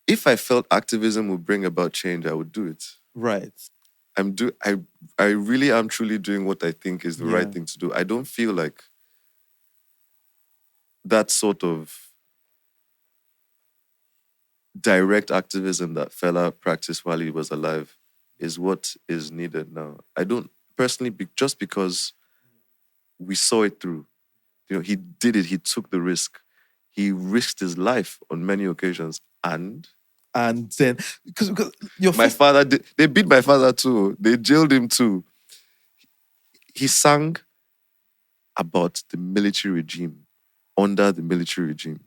If I felt activism would bring about change, I would do it. Right. I really am truly doing what I think is the right thing to do. I don't feel like that sort of direct activism that Fela practiced while he was alive is what is needed now. I don't personally, just because we saw it through. You know, he did it. He took the risk. He risked his life on many occasions, and then because my father, they beat my father too. They jailed him too. He sang about the military regime, under the military regime.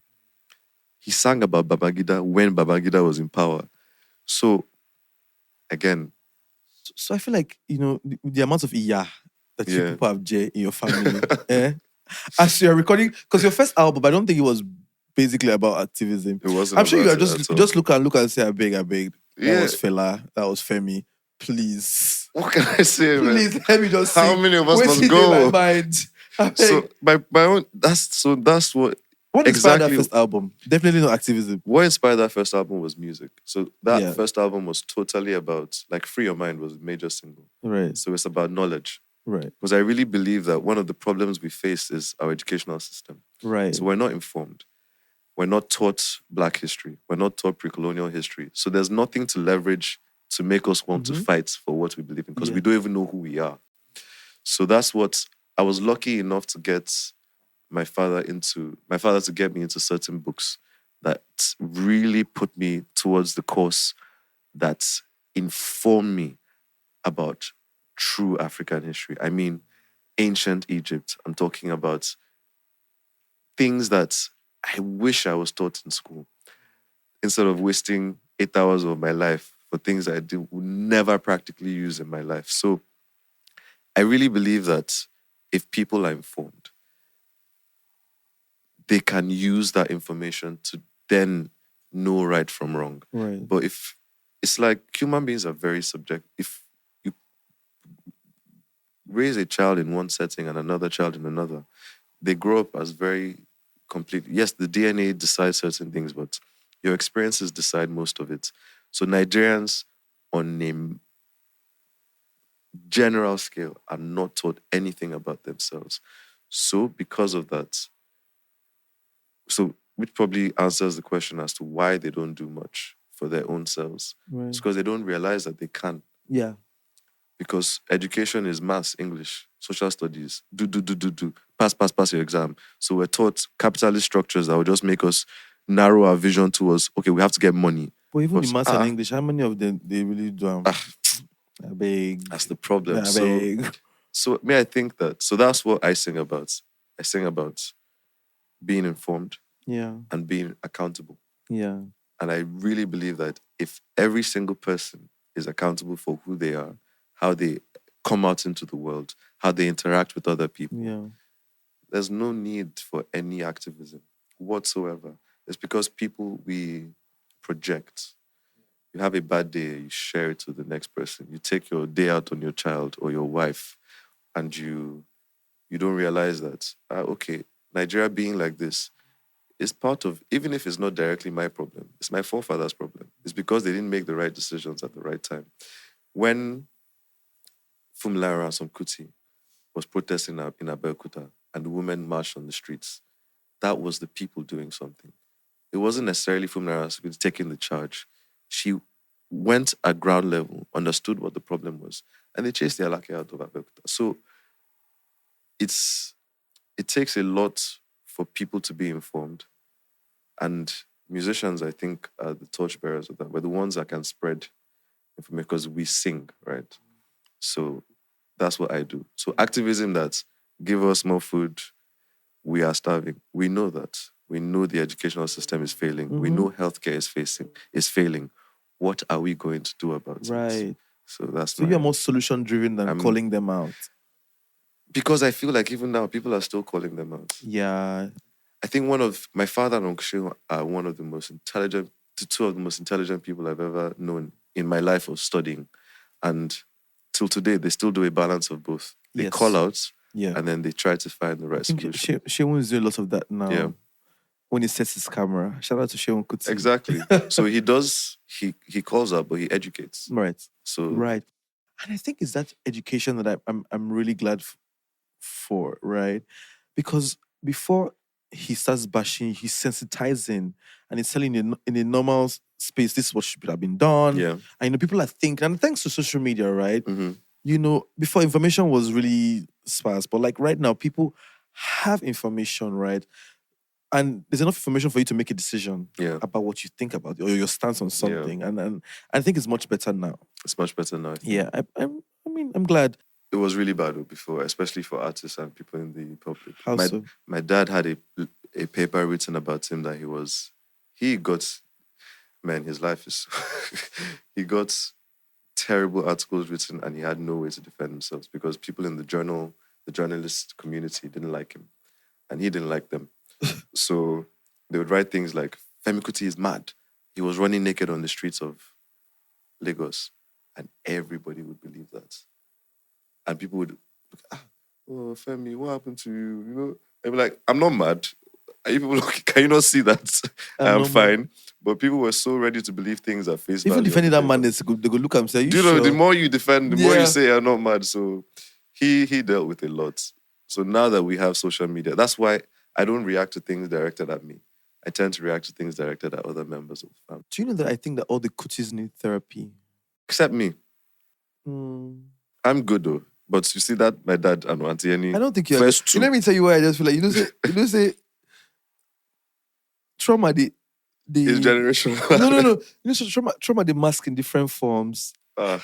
He sang about Babangida when Babangida was in power. So, again, So I feel like, the amount of iya that you Yeah. people have J in your family. As you're recording, because your first album, I don't think it was basically about activism. it wasn't I'm sure you about are it just at all. just look and say, I beg. That Yeah. was Fela, that was Femi. Please. What can I say, man? Please let me just How see. many of us What's must in go? my mind? I So beg. my own that's what What inspired that exactly first album? Definitely not activism. what inspired that first album was music. So that Yeah. first album was totally about, like, Free Your Mind was a major single. Right. So it's about knowledge. Right. Because I really believe that one of the problems we face is our educational system. Right. So we're not informed. We're not taught Black history. We're not taught pre-colonial history. So there's nothing to leverage to make us want to fight for what we believe in, because we don't even know who we are. So that's what I was lucky enough to get my father to get me into certain books that really put me towards the course that informed me about true African history. I mean, ancient Egypt. I'm talking about things that I wish I was taught in school, instead of wasting 8 hours of my life for things I would never practically use in my life. So I really believe that if people are informed, they can use that information to then know right from wrong. Right. But if it's like human beings are very subject. If you raise a child in one setting and another child in another, they grow up as very complete. Yes, the DNA decides certain things, but your experiences decide most of it. So Nigerians, on a general scale, are not taught anything about themselves. So because of that, which probably answers the question as to why they don't do much for their own selves. Right. It's because they don't realize that they can. Yeah. Because education is maths, English, social studies, do, pass your exam. So we're taught capitalist structures that will just make us narrow our vision towards, okay, we have to get money. But even the Because, maths and English, how many of them they really do? I beg. That's the problem. I beg. So I think that, so that's what I sing about. I sing about being informed and being accountable. Yeah. And I really believe that if every single person is accountable for who they are, how they come out into the world, how they interact with other people, there's no need for any activism whatsoever. It's because people, we project. You have a bad day, you share it to the next person. You take your day out on your child or your wife, and you don't realize that, okay, Nigeria being like this is part of, even if it's not directly my problem, it's my forefathers' problem. It's because they didn't make the right decisions at the right time. When Fela Kuti was protesting in Abeokuta and the women marched on the streets, that was the people doing something. It wasn't necessarily Fela Kuti taking the charge. She went at ground level, understood what the problem was, and they chased the Alake out of Abeokuta. So it takes a lot for people to be informed. And musicians, I think, are the torchbearers of that. We're the ones that can spread information because we sing, right? So that's what I do. So activism that give us more food, we are starving. We know that. We know the educational system is failing. We know healthcare is failing. What are we going to do about it? Right. So you're more solution driven than calling them out. Because I feel like even now people are still calling them out. Yeah. I think my father and Uncle Shehu are two of the most intelligent people I've ever known in my life of studying. And till today, they still do a balance of both. They call out, and then they try to find the right solution. Shehu is doing lots of that now. Yeah. When he sets his camera. Shout out to Fela Kuti. Exactly. So he calls out, but he educates. Right. So right. And I think it's that education that I'm really glad for, right? Because before he starts bashing, he's sensitizing and he's telling you in a normal space, this is what should have been done. Yeah. And people are thinking, and thanks to social media, right? Mm-hmm. Before information was really sparse, but like right now, people have information, right? And there's enough information for you to make a decision about what you think about it or your stance on something. And I think it's much better now. It's much better now. Yeah, I'm glad. It was really bad though before, especially for artists and people in the public. How so? My dad had a paper written about him that he got, man, his life is, he got terrible articles written and he had no way to defend himself because people in the journalist community didn't like him and he didn't like them. So they would write things like, Fela Kuti is mad. He was running naked on the streets of Lagos and everybody would believe that. And people would look, oh, Femi, what happened to you? You know, I'd be like, I'm not mad. Are you people can you not see that I'm fine? Mad. But people were so ready to believe things at face value. Even defending that man, they go look at him and say, do you know, sure? The more you defend, the more you say I'm not mad. So he dealt with a lot. So now that we have social media, that's why I don't react to things directed at me. I tend to react to things directed at other members of the family. Do you know that I think that all the Kutis need therapy? Except me. I'm good though. But you see that my dad and Auntie Annie. I don't think you're. Let me tell you why I just feel like you don't say trauma is generational. No. You know, trauma the mask in different forms.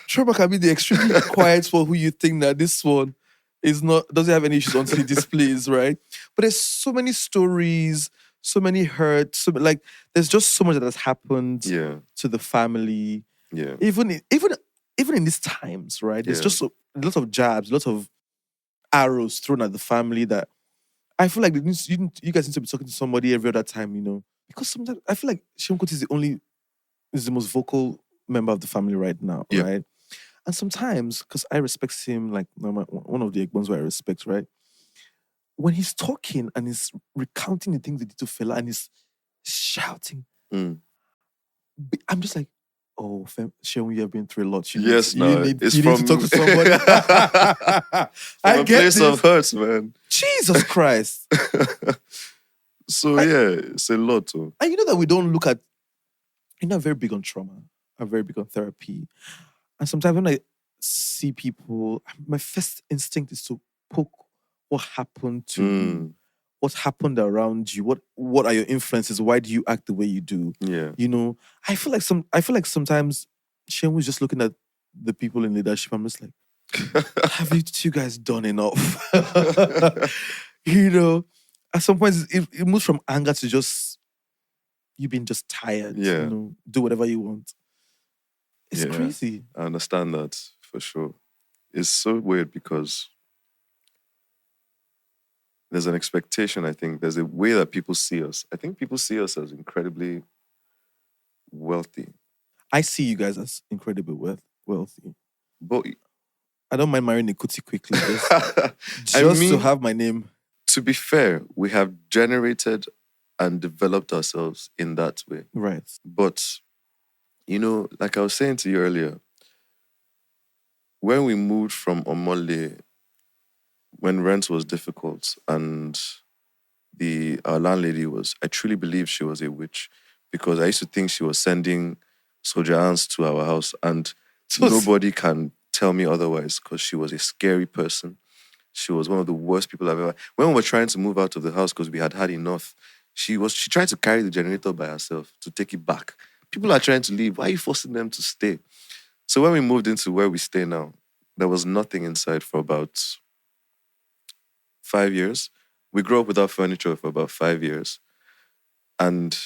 Trauma can be the extremely quiet one who you think that this one doesn't have any issues until it displays, right? But there's so many stories, so many hurts, there's just so much that has happened to the family. Yeah. Even in these times, right? There's just a lot of jabs, a lot of arrows thrown at the family that I feel like you guys need to be talking to somebody every other time, you know. Because sometimes I feel like Fela Kuti is the most vocal member of the family right now, right? And sometimes, because I respect him, like one of the ones where I respect, right? When he's talking and he's recounting the things he did to Fela and he's shouting, I'm just like, oh, Seun, you have been through a lot. You need to talk to somebody. I get place of hurts, man. Jesus Christ. So it's a lot. Too. And you know that we don't look at, I'm very big on trauma. I'm very big on therapy. And sometimes when I see people, my first instinct is to poke what happened to you, what happened around you, what are your influences, why do you act the way you do? Yeah. You know, I feel like sometimes Seun was just looking at the people in leadership. I'm just like, have you guys done enough? You know, at some point it moves from anger to just you being just tired. Yeah. You know, do whatever you want. It's crazy. I understand that for sure. It's so weird because there's an expectation, I think. There's a way that people see us. I think people see us as incredibly wealthy. I see you guys as incredibly wealthy. But I don't mind marrying a Kuti quickly. Just to have my name. To be fair, we have generated and developed ourselves in that way. Right. But, you know, like I was saying to you earlier, when we moved from Omole, when rent was difficult and our landlady I truly believe she was a witch because I used to think she was sending soldier ants to our house and nobody can tell me otherwise because she was a scary person. She was one of the worst people I've ever... When we were trying to move out of the house because we had enough, she tried to carry the generator by herself to take it back. People are trying to leave. Why are you forcing them to stay? So when we moved into where we stay now, there was nothing inside for about 5 years. We grew up without furniture for about 5 years. And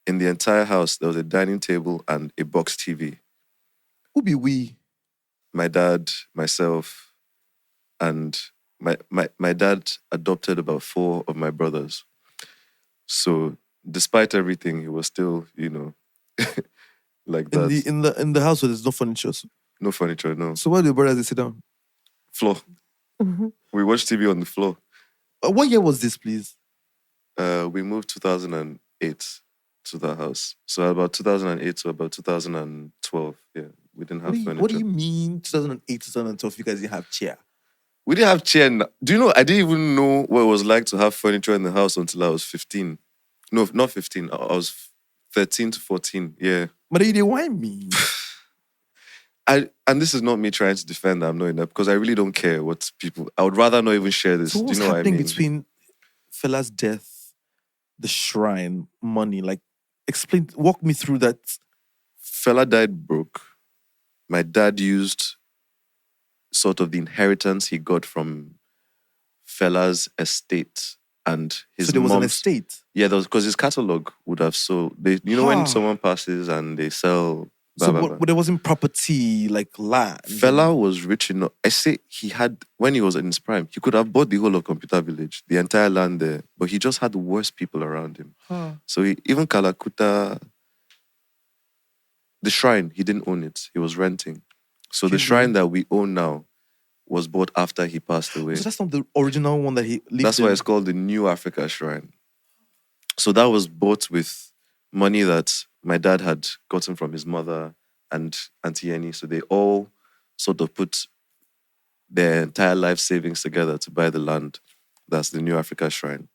in the entire house, there was a dining table and a box TV. Who be we? My dad, myself, and my dad adopted about 4 of my brothers. So despite everything, he was still, you know, like that. In the house where there's no furniture. No furniture, no. So where do your brothers sit down? Floor. Mm-hmm. We watch TV on the floor. What year was this, please? We moved 2008 to the house. So about 2008 to about 2012, yeah. We didn't have furniture. What do you mean 2008, 2012, you guys didn't have chair? We didn't have chair. Do you know, I didn't even know what it was like to have furniture in the house until I was 15. No, not 15. I was 13 to 14, yeah. But you didn't want me. And this is not me trying to defend that I'm not enough because I really don't care what people... I would rather not even share this. So what's Do you know happening what I mean? between Fela's death, the shrine, money? Like, walk me through that. Fela died broke. My dad used sort of the inheritance he got from Fela's estate and his So there was an mom's. estate. Yeah, because his catalog would have sold. You know when someone passes and they sell. So but there wasn't property like land. Fela was rich enough. I say he had, when he was in his prime, he could have bought the whole of Computer Village, the entire land there, but he just had the worst people around him. So even Kalakuta, the shrine, he didn't own it. He was renting. So the shrine that we own now was bought after he passed away. So that's not the original one that he lived That's why it's called the New Africa Shrine. So that was bought with money that my dad had gotten from his mother and Auntie Annie. So they all sort of put their entire life savings together to buy the land. That's the New Africa Shrine.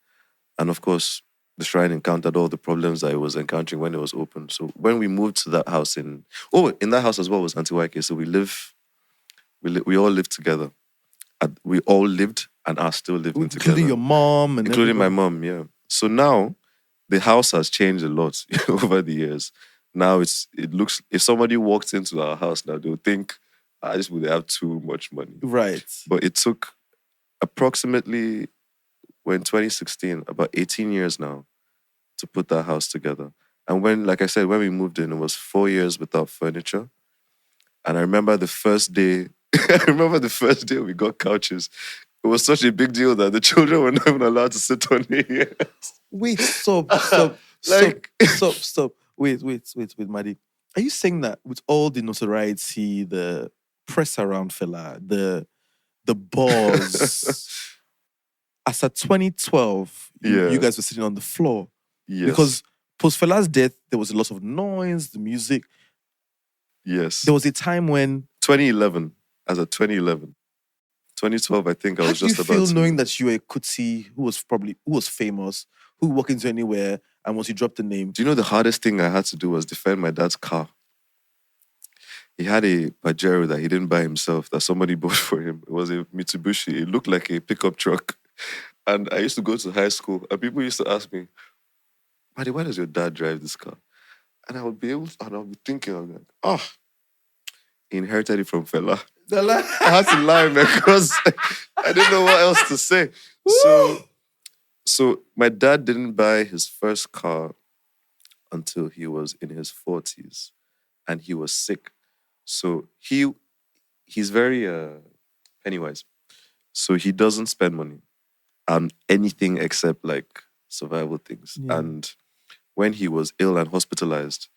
And of course, the shrine encountered all the problems that it was encountering when it was open. So when we moved to that house in that house as well was Auntie YK. So we all lived together. And we all lived and are still living together. Including your mom and including everybody. my mom, yeah. So now the house has changed a lot over the years. Now it looks, if somebody walked into our house now, they'll think, I just would have too much money. Right. But it took approximately, in 2016, about 18 years now to put that house together. And when, like I said, when we moved in, it was 4 years without furniture. And I remember the first day we got couches. It was such a big deal that the children were not even allowed to sit on it. Wait, stop. Wait, Mádé. Are you saying that with all the notoriety, the press around Fela, the buzz, as at 2012, you guys were sitting on the floor? Yes. Because post Fela's death, there was a lot of noise, the music. Yes. There was a time when 2011, as of 2011. 2012, I think I was just about to... How do you feel knowing that you were a Kuti who was famous, who walked into anywhere, and once you dropped the name? Do you know the hardest thing I had to do was defend my dad's car? He had a Pajero that he didn't buy himself, that somebody bought for him. It was a Mitsubishi. It looked like a pickup truck. And I used to go to high school, and people used to ask me, Mádé, why does your dad drive this car? And I would be thinking, I'm like, he inherited it from Fela. I had to lie, man, because I didn't know what else to say. So my dad didn't buy his first car until he was in his 40s, and he was sick. So he's very pennywise. So he doesn't spend money on anything except like survival things. Yeah. And when he was ill and hospitalized,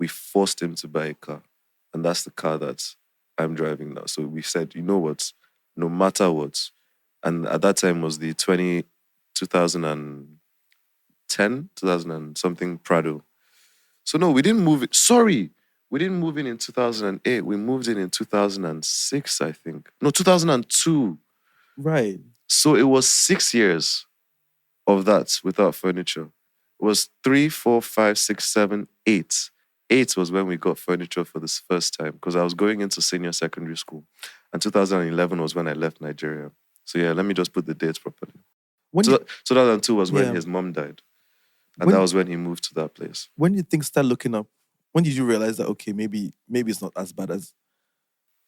we forced him to buy a car. And that's the car that I'm driving now. So we said, you know what, no matter what. And at that time was the 2010, 2000 and something Prado. So no, we didn't move it. Sorry, we didn't move in 2008. We moved in 2006, I think. No, 2002. Right. So it was 6 years of that without furniture. It was 3, 4, 5, 6, 7, 8. 8 was when we got furniture for this first time because I was going into senior secondary school. And 2011 was when I left Nigeria. So yeah, let me just put the dates properly. 2002 was when his mom died. And that was when he moved to that place. When did things start looking up? When did you realize that, okay, maybe it's not as bad as...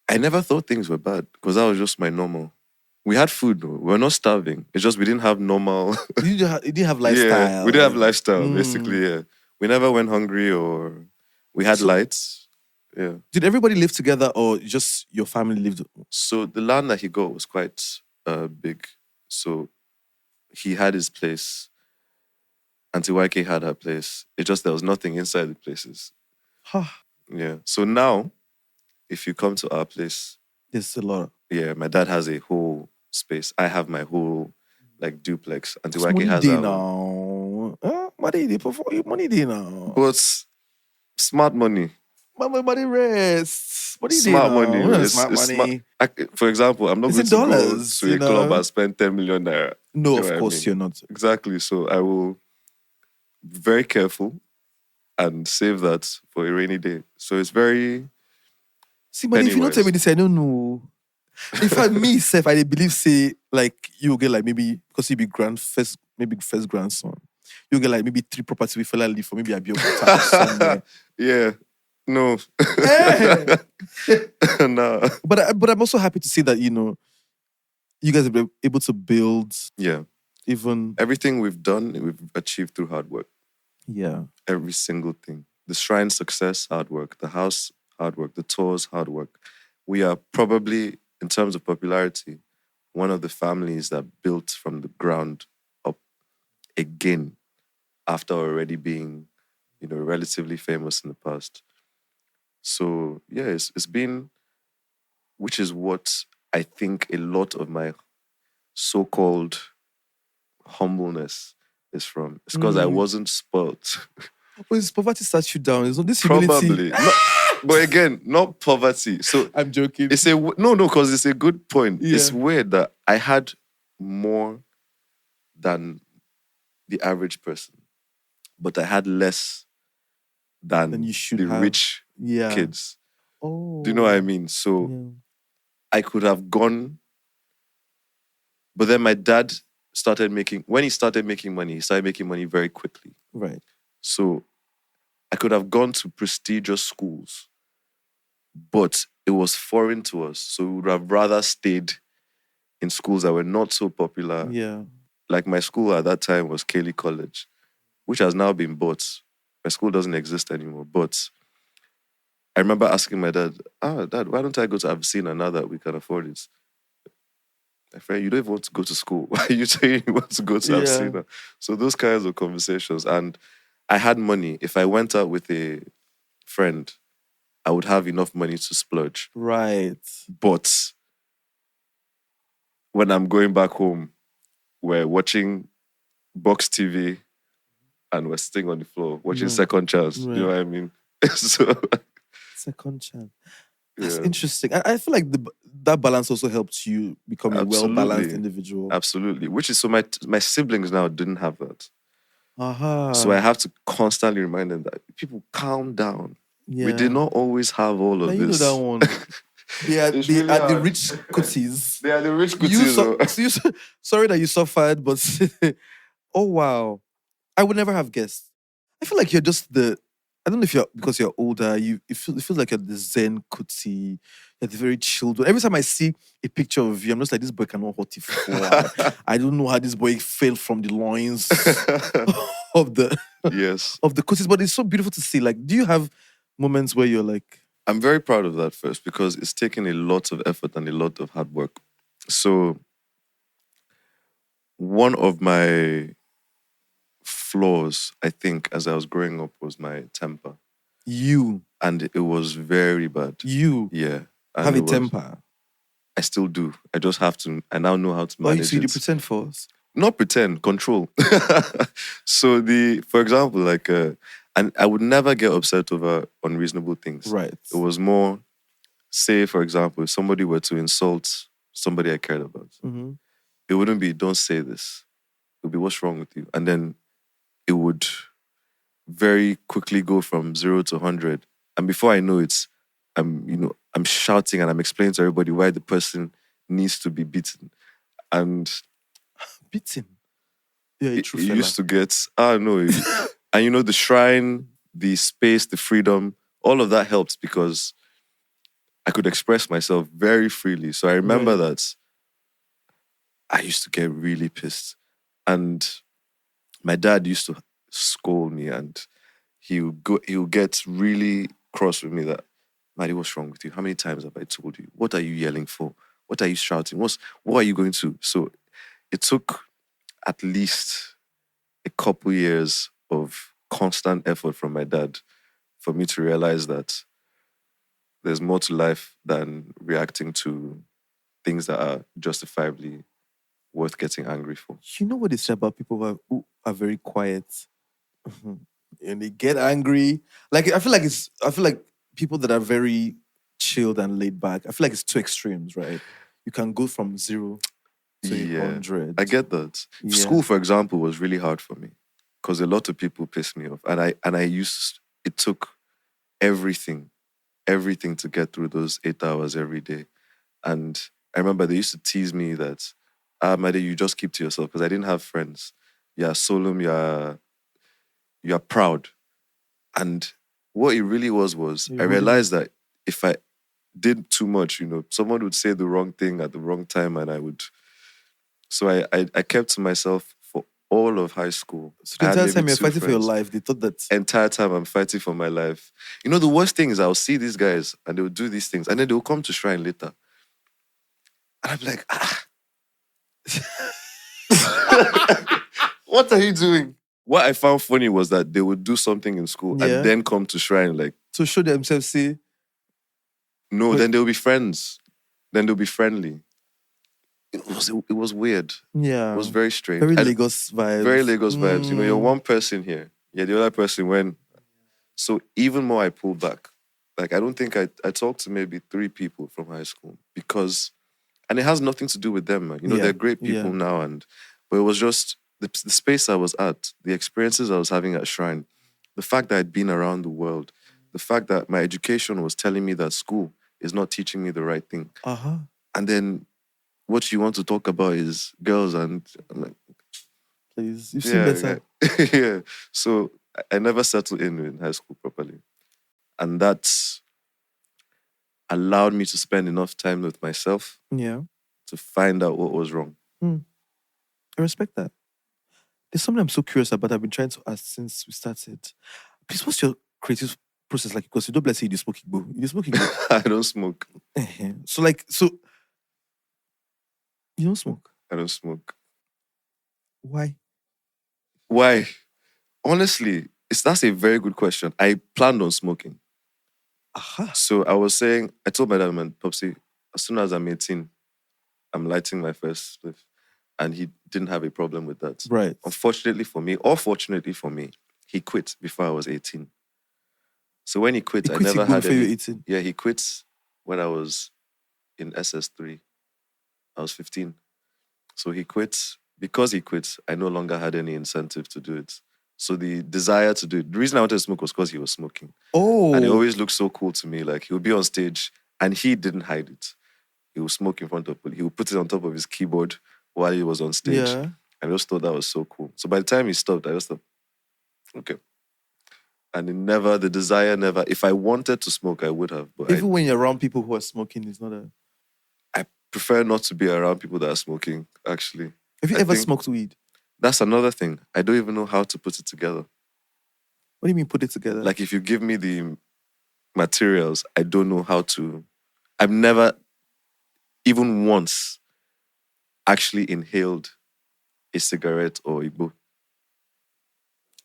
I never thought things were bad because that was just my normal. We had food though. We were not starving. It's just we didn't have normal... You didn't have lifestyle. Yeah, we didn't have lifestyle, basically, yeah. We never went hungry or... We had lights. Yeah. Did everybody live together or just your family lived? So the land that he got was quite big. So he had his place. Auntie YK had her place. It just, there was nothing inside the places. Yeah. So now, if you come to our place... There's a lot. Yeah, my dad has a whole space. I have my whole, like, duplex. Auntie YK has her own. Money day now. But... Smart money. Money rest. What do you smart do money. now? It's smart money. For example, I'm not it's going to dollars, go to a club and spend 10 million naira. No, of course you're not. Exactly. So I will be very careful and save that for a rainy day. So it's very... See, but if you don't tell me this, I don't know. In fact, me, Seth, I believe, say, like, you'll get like maybe, because you'll be first grandson. You'll get like maybe 3 properties with Fela leave for maybe a somewhere. Yeah. No. Hey! No. But I'm also happy to see that, you guys have been able to build Yeah. even, Everything we've done, we've achieved through hard work. yeah. Every single thing. The shrine success, hard work. The house, hard work. The tours, hard work. We are probably, in terms of popularity, one of the families that built from the ground up again after already being, relatively famous in the past. So yeah, it's been, which is what I think a lot of my so-called humbleness is from. It's because I wasn't spoilt. But it's poverty sat you down. It's not this humility. Probably. But again, not poverty. So I'm joking. it's no, because it's a good point. Yeah. It's weird that I had more than the average person, but I had less than Then you should the have. rich Yeah. kids. Oh. Do you know what I mean? So Yeah. I could have gone, but then my dad when he started making money, he started making money very quickly. Right. So I could have gone to prestigious schools, but it was foreign to us. So we would have rather stayed in schools that were not so popular. Yeah. Like my school at that time was Cayley College, which has now been bought. My school doesn't exist anymore. But I remember asking my dad, Dad, why don't I go to Abyssinia now that we can afford it? My friend, you don't even want to go to school. Why are you saying you want to go to Abyssinia? So those kinds of conversations. And I had money. If I went out with a friend, I would have enough money to splurge. Right. But when I'm going back home, we're watching box TV and we're sitting on the floor watching Second Chance. Right. You know what I mean? So Second chance. That's yeah. interesting. I feel like that balance also helps you become a well-balanced Absolutely. individual. Absolutely. Which is, so my siblings now didn't have that. Aha. So I have to constantly remind them that people calm down. Yeah. We did not always have all of Now you this. know that one. They are the rich Kutis. They are the rich Kutis. Sorry that you suffered, but oh wow. I would never have guessed. I feel like you're just I don't know if because you're older, it feels like you're the Zen Kuti. You're the very chilled one. Every time I see a picture of you, I'm just like, this boy cannot hurt it. I don't know how this boy fell from the loins of the of the Kutis, but it's so beautiful to see. Like, do you have moments where you're like, I'm very proud of that first because it's taken a lot of effort and a lot of hard work. So one of my flaws, I think, as I was growing up was my temper. And it was very bad. Yeah. And have a temper. I still do. I just have to, I now know how to manage you it. pretend for us? Not pretend, control. So for example, like, and I would never get upset over unreasonable things. Right. It was more, say, for example, if somebody were to insult somebody I cared about, it wouldn't be, don't say this. It would be, what's wrong with you? And then it would very quickly go from 0 to 100. And before I know it, I'm shouting and I'm explaining to everybody why the person needs to be beaten. And beaten? Yeah, it used to get, no. And the shrine, the space, the freedom, all of that helps because I could express myself very freely. So I remember that I used to get really pissed. And my dad used to scold me and he'll get really cross with me that, Mádé, what's wrong with you? How many times have I told you? What are you yelling for? What are you shouting? What are you going to? So it took at least a couple years of constant effort from my dad for me to realize that there's more to life than reacting to things that are justifiably worth getting angry for. You know what they say about people who are very quiet and they get angry? Like I feel like people that are very chilled and laid back, I feel like it's two extremes, right? You can go from 0 to 100. I get that. Yeah. School, for example, was really hard for me because a lot of people pissed me off, and it took everything to get through those 8 hours every day. And I remember they used to tease me that, Mádé, you just keep to yourself because I didn't have friends. You're solemn, you're proud. And what it really was I realized that if I did too much, someone would say the wrong thing at the wrong time, and I would. So I kept to myself for all of high school. So the entire time you're fighting for your life, they thought that. Entire time I'm fighting for my life. The worst thing is I'll see these guys and they'll do these things, and then they'll come to shrine later. And I'm like, what are you doing? What I found funny was that they would do something in school and then come to shrine, like, to show themselves, see. No, then they'll be friends. Then they'll be friendly. It was weird. Yeah. It was very strange. Very Lagos vibes. Very Lagos vibes. You're one person here. Yeah, the other person when. So even more I pulled back. Like, I don't think I talked to maybe 3 people from high school because, and it has nothing to do with them, man. They're great people now, but it was just the space I was at, the experiences I was having at Shrine, the fact that I'd been around the world, the fact that my education was telling me that school is not teaching me the right thing. And then what you want to talk about is girls, and I'm like, please, you've seen better. Yeah. So I never settled in high school properly. And that allowed me to spend enough time with myself to find out what was wrong. I respect that. There's something I'm so curious about. I've been trying to ask since we started. Please, what's your creative process like? Because you don't say you smoke Igbo. You smoke Igbo. I don't smoke. So you don't smoke? I don't smoke. Why? Honestly, that's a very good question. I planned on smoking. So I told my dad, man, Popsy, as soon as I'm 18, I'm lighting my first spliff. And he didn't have a problem with that. Right. Unfortunately for me, or fortunately for me, he quit before I was 18. So when he quit, I never had any... 18. Yeah, he quit when I was in SS3. I was 15. So he quit. Because he quit, I no longer had any incentive to do it. So the desire to do it, the reason I wanted to smoke was because he was smoking. Oh. And it always looked so cool to me. Like, he would be on stage and he didn't hide it. He would smoke in front of people. He would put it on top of his keyboard while he was on stage. Yeah. I just thought that was so cool. So by the time he stopped, I just thought, okay. And the desire never, if I wanted to smoke, I would have. But even when you're around people who are smoking, it's not a... I prefer not to be around people that are smoking, actually. Have you ever smoked weed? That's another thing. I don't even know how to put it together. What do you mean put it together? Like, if you give me the materials, I don't know how to... I've never, even once, actually inhaled a cigarette or Igbo.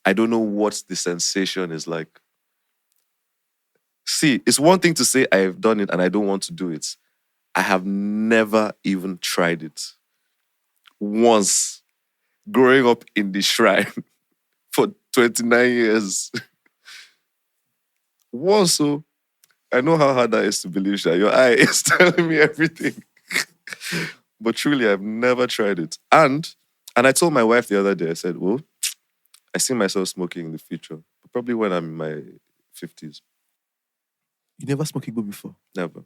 I don't know what the sensation is like. See, it's one thing to say I've done it and I don't want to do it. I have never even tried it. Once, growing up in the shrine for 29 years. Once, so I know how hard that is to believe, Sha. Your eye is telling me everything. But truly, I've never tried it. And I told my wife the other day, I said, well, I see myself smoking in the future. Probably when I'm in my 50s. You never smoked Igbo before? Never.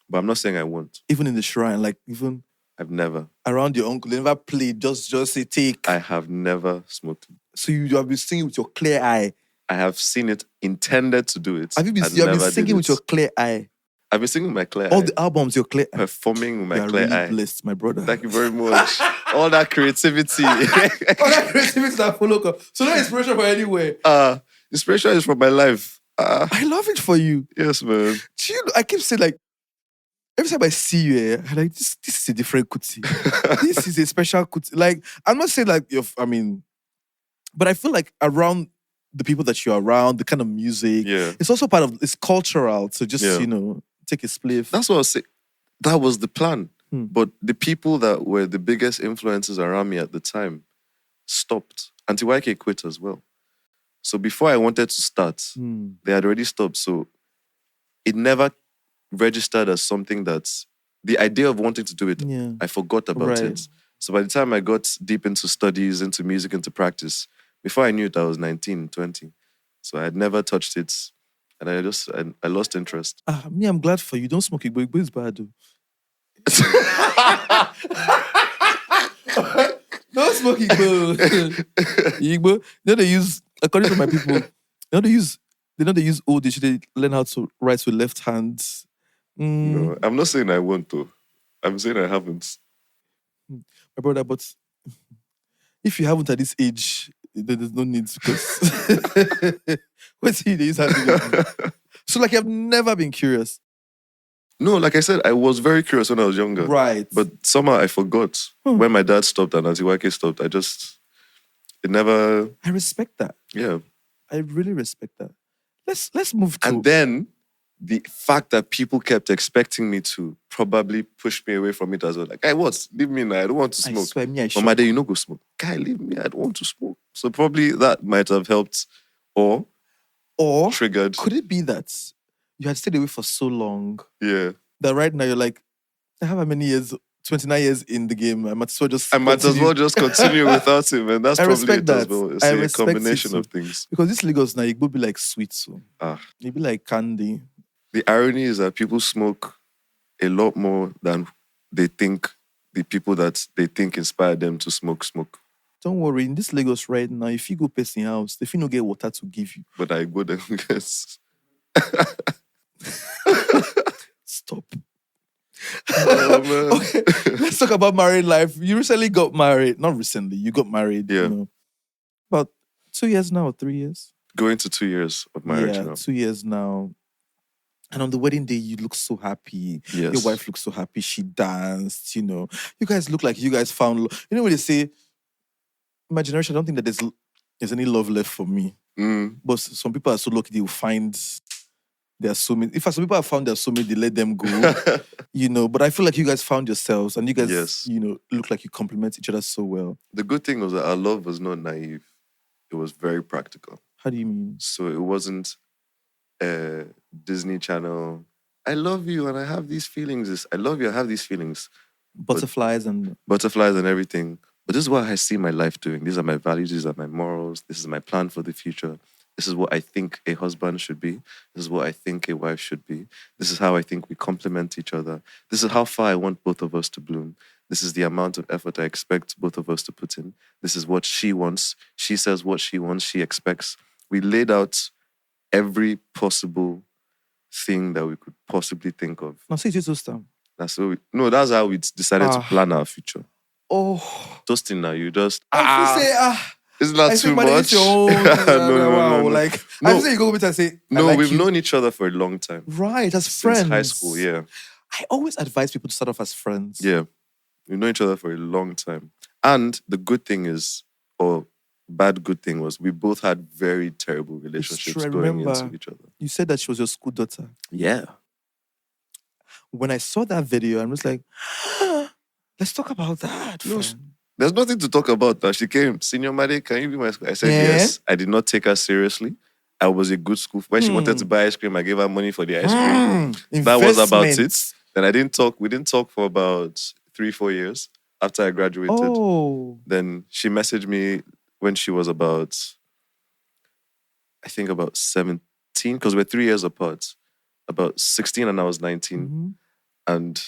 But I'm not saying I won't. Even in the shrine, like even... I've never. Around your uncle, they never played, just say take. I have never smoked. So you have been singing with your clear eye? I have seen it, intended to do it. Have you been singing with your clear eye? I've been singing with my clear eye. All the albums, your clear eye. Performing with my clear really eye. Blessed, my brother. Thank you very much. All that creativity. All that creativity that follow. So no inspiration for anywhere. Inspiration is from my life. I love it for you. Yes, man. I keep saying, like, every time I see you, I'm like, this is a different Kuti. This is a special Kuti. Like, I'm not saying like but I feel like around the people that you're around, the kind of music, it's also part of, it's cultural. So just, take a spliff. That's what I was saying. That was the plan. But the people that were the biggest influences around me at the time stopped. Auntie YK quit as well. So before I wanted to start, they had already stopped. So it never registered as something that's the idea of wanting to do it. I forgot about it. So by the time I got deep into studies, into music, into practice, before I knew it, I was 19, 20. So I had never touched it. And I lost interest. I'm glad for you. Don't smoke Igbo. Igbo is bad, though. Don't smoke Igbo. Igbo, they use, according to my people, they They know they use old. They should learn how to write with left hand. No, I'm not saying I want to. I'm saying I haven't. My brother, but if you haven't at this age, there's no need because what's he they use hand? So like you've never been curious. No, like I said, I was very curious when I was younger. Right. But somehow I forgot. When my dad stopped and Auntie YK stopped, it never... I respect that. Yeah. I really respect that. Let's move to... And then the fact that people kept expecting me to probably push me away from it as well. Like, hey, what? Leave me now. I don't want to smoke. I swear, me, I But my day, you know, go smoke. Guy, leave me. I don't want to smoke. So probably that might have helped or triggered. Could it be that you had stayed away for so long Yeah. that right now you're like, I have how many years? 29 years in the game. I might as well just continue without him. And that's I probably respect it as that. well. It's I a respect combination it of things. Because this Lagos now, it would be like sweet. So it'd be like candy. The irony is that people smoke a lot more than they think the people that they think inspire them to smoke. Don't worry, in this Lagos right now, if you go person house, if you don't get water to give you. But I go there, guess. Stop. Oh, man. Okay, let's talk about married life. You recently got married. Not recently, you got married. Yeah. You know, about 2 years now or 3 years? Going to 2 years of marriage now. 2 years now. And on the wedding day, you look so happy. Yes. Your wife looks so happy. She danced, you know. You guys look like you guys found love. You know when they say, in my generation, I don't think that there's any love left for me. But some people are so lucky they will find their soulmate. If some people have found their soulmate, they let them go. You know, but I feel like you guys found yourselves and you guys, Yes. you know, look like you complement each other so well. The good thing was that our love was not naive. It was very practical. How do you mean? So it wasn't Disney Channel, I love you and I have these feelings. I love you, I have these feelings. Butterflies and everything. But this is what I see my life doing. These are my values, these are my morals, this is my plan for the future. This is what I think a husband should be. This is what I think a wife should be. This is how I think we complement each other. This is how far I want both of us to bloom. This is the amount of effort I expect both of us to put in. This is what she wants. She says what she wants, she expects. We laid out every possible thing that we could possibly think of. now say it to Stam. That's how we decided to plan our future. Oh. Toasting now, you just isn't I that say, too man, much? it's your own, No. Like, No. I say you go with and say, No, like we've you. known each other for a long time. Right, as friends. Since high school, yeah. I always advise people to start off as friends. Yeah. We've known each other for a long time. And the good thing is, or bad good thing was, we both had very terrible relationships going into each other. You said that she was your school daughter. Yeah. When I saw that video, I was like, let's talk about that. No, friend. there's nothing to talk about. She came, Senior Mádé, can you be my school? I said, Yeah. yes. I did not take her seriously. I was a good school. When she wanted to buy ice cream, I gave her money for the ice cream. That was about it. Then we didn't talk for about 3-4 years after I graduated. Oh. Then she messaged me when she was about 17, because we're 3 years apart. About 16 and I was 19. Mm-hmm. And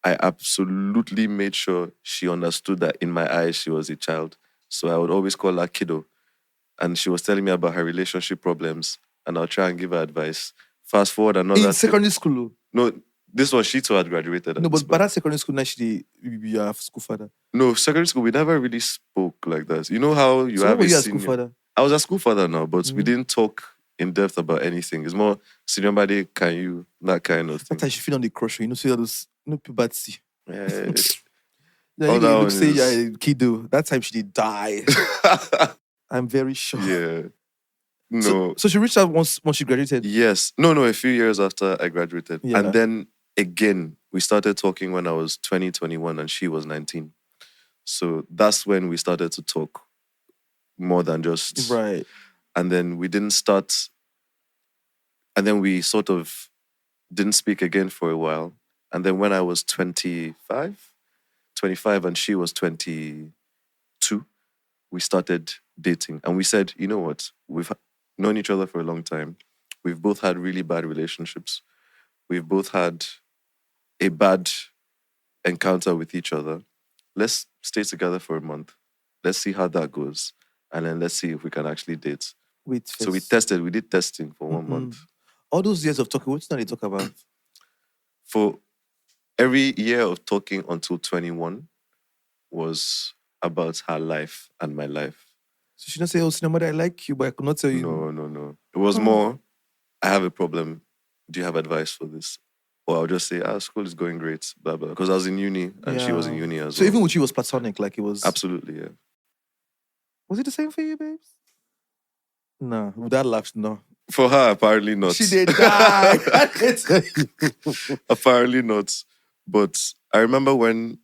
I absolutely made sure she understood that in my eyes, she was a child. So I would always call her kiddo. And she was telling me about her relationship problems. And I'll try and give her advice. Fast forward another... In secondary school? No, this was she too had graduated. No, but by that secondary school, actually, you are school father. No, secondary school, we never really spoke like that. You know how you have were a you senior... school father? I was a school father now, but we didn't talk in depth about anything. It's more, Senior Mádé, can you... That kind of thing. That time she feel on the crush, you know, see all those... No puberty. Yeah. Yeah, you look say you're a kiddo. That time she did die. I'm very sure. Yeah. No. So she reached out once she graduated? Yes. No, a few years after I graduated. Yeah. And then again, we started talking when I was 20, 21 and she was 19. So that's when we started to talk more than just... Right. And then we didn't start... And then we sort of didn't speak again for a while. And then when I was 25 and she was 22, we started dating. And we said, you know what? We've known each other for a long time. We've both had really bad relationships. We've both had a bad encounter with each other. Let's stay together for a month. Let's see how that goes. And then let's see if we can actually date. Wait, So we first. did testing for 1 month. All those years of talking, what's that they talk about? For every year of talking until 21 was about her life and my life. So she not say, oh, Cinnamon, I like you, but I could not tell you. No. It was more, I have a problem. Do you have advice for this? Or I'll just say, school is going great, blah, blah. Because I was in uni and she was in uni as So well. even with you, it was platonic, like it was. Absolutely, yeah. Was it the same for you, babes? No, with that laugh, no. For her, apparently not. She did die. Apparently not. But I remember when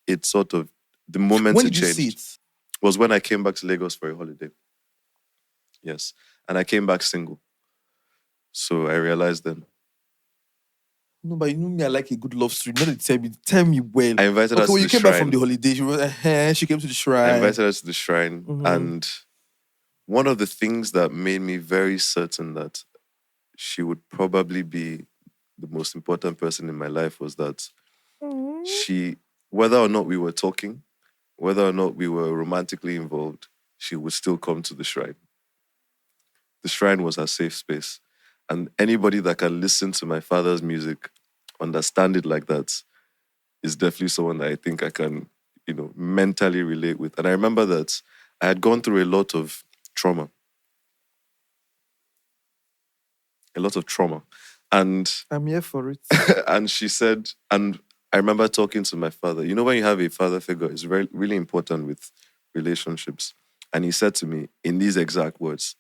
it sort of, the moment When it did you changed see it? was when I came back to Lagos for a holiday. Yes. And I came back single. So I realized then. No, but you know me, I like a good love story. Not tell me well. I invited her to when the you came shrine. back from the holiday, she came to the shrine. I invited her to the shrine. And one of the things that made me very certain that she would probably be the most important person in my life was that she, whether or not we were talking, whether or not we were romantically involved, she would still come to the shrine. The shrine was her safe space. And anybody that can listen to my father's music, understand it like that, is definitely someone that I think I can, mentally relate with. And I remember that I had gone through a lot of trauma. And I'm here for it. and she said, and I remember talking to my father. You know, when you have a father figure, it's really important with relationships. And he said to me in these exact words,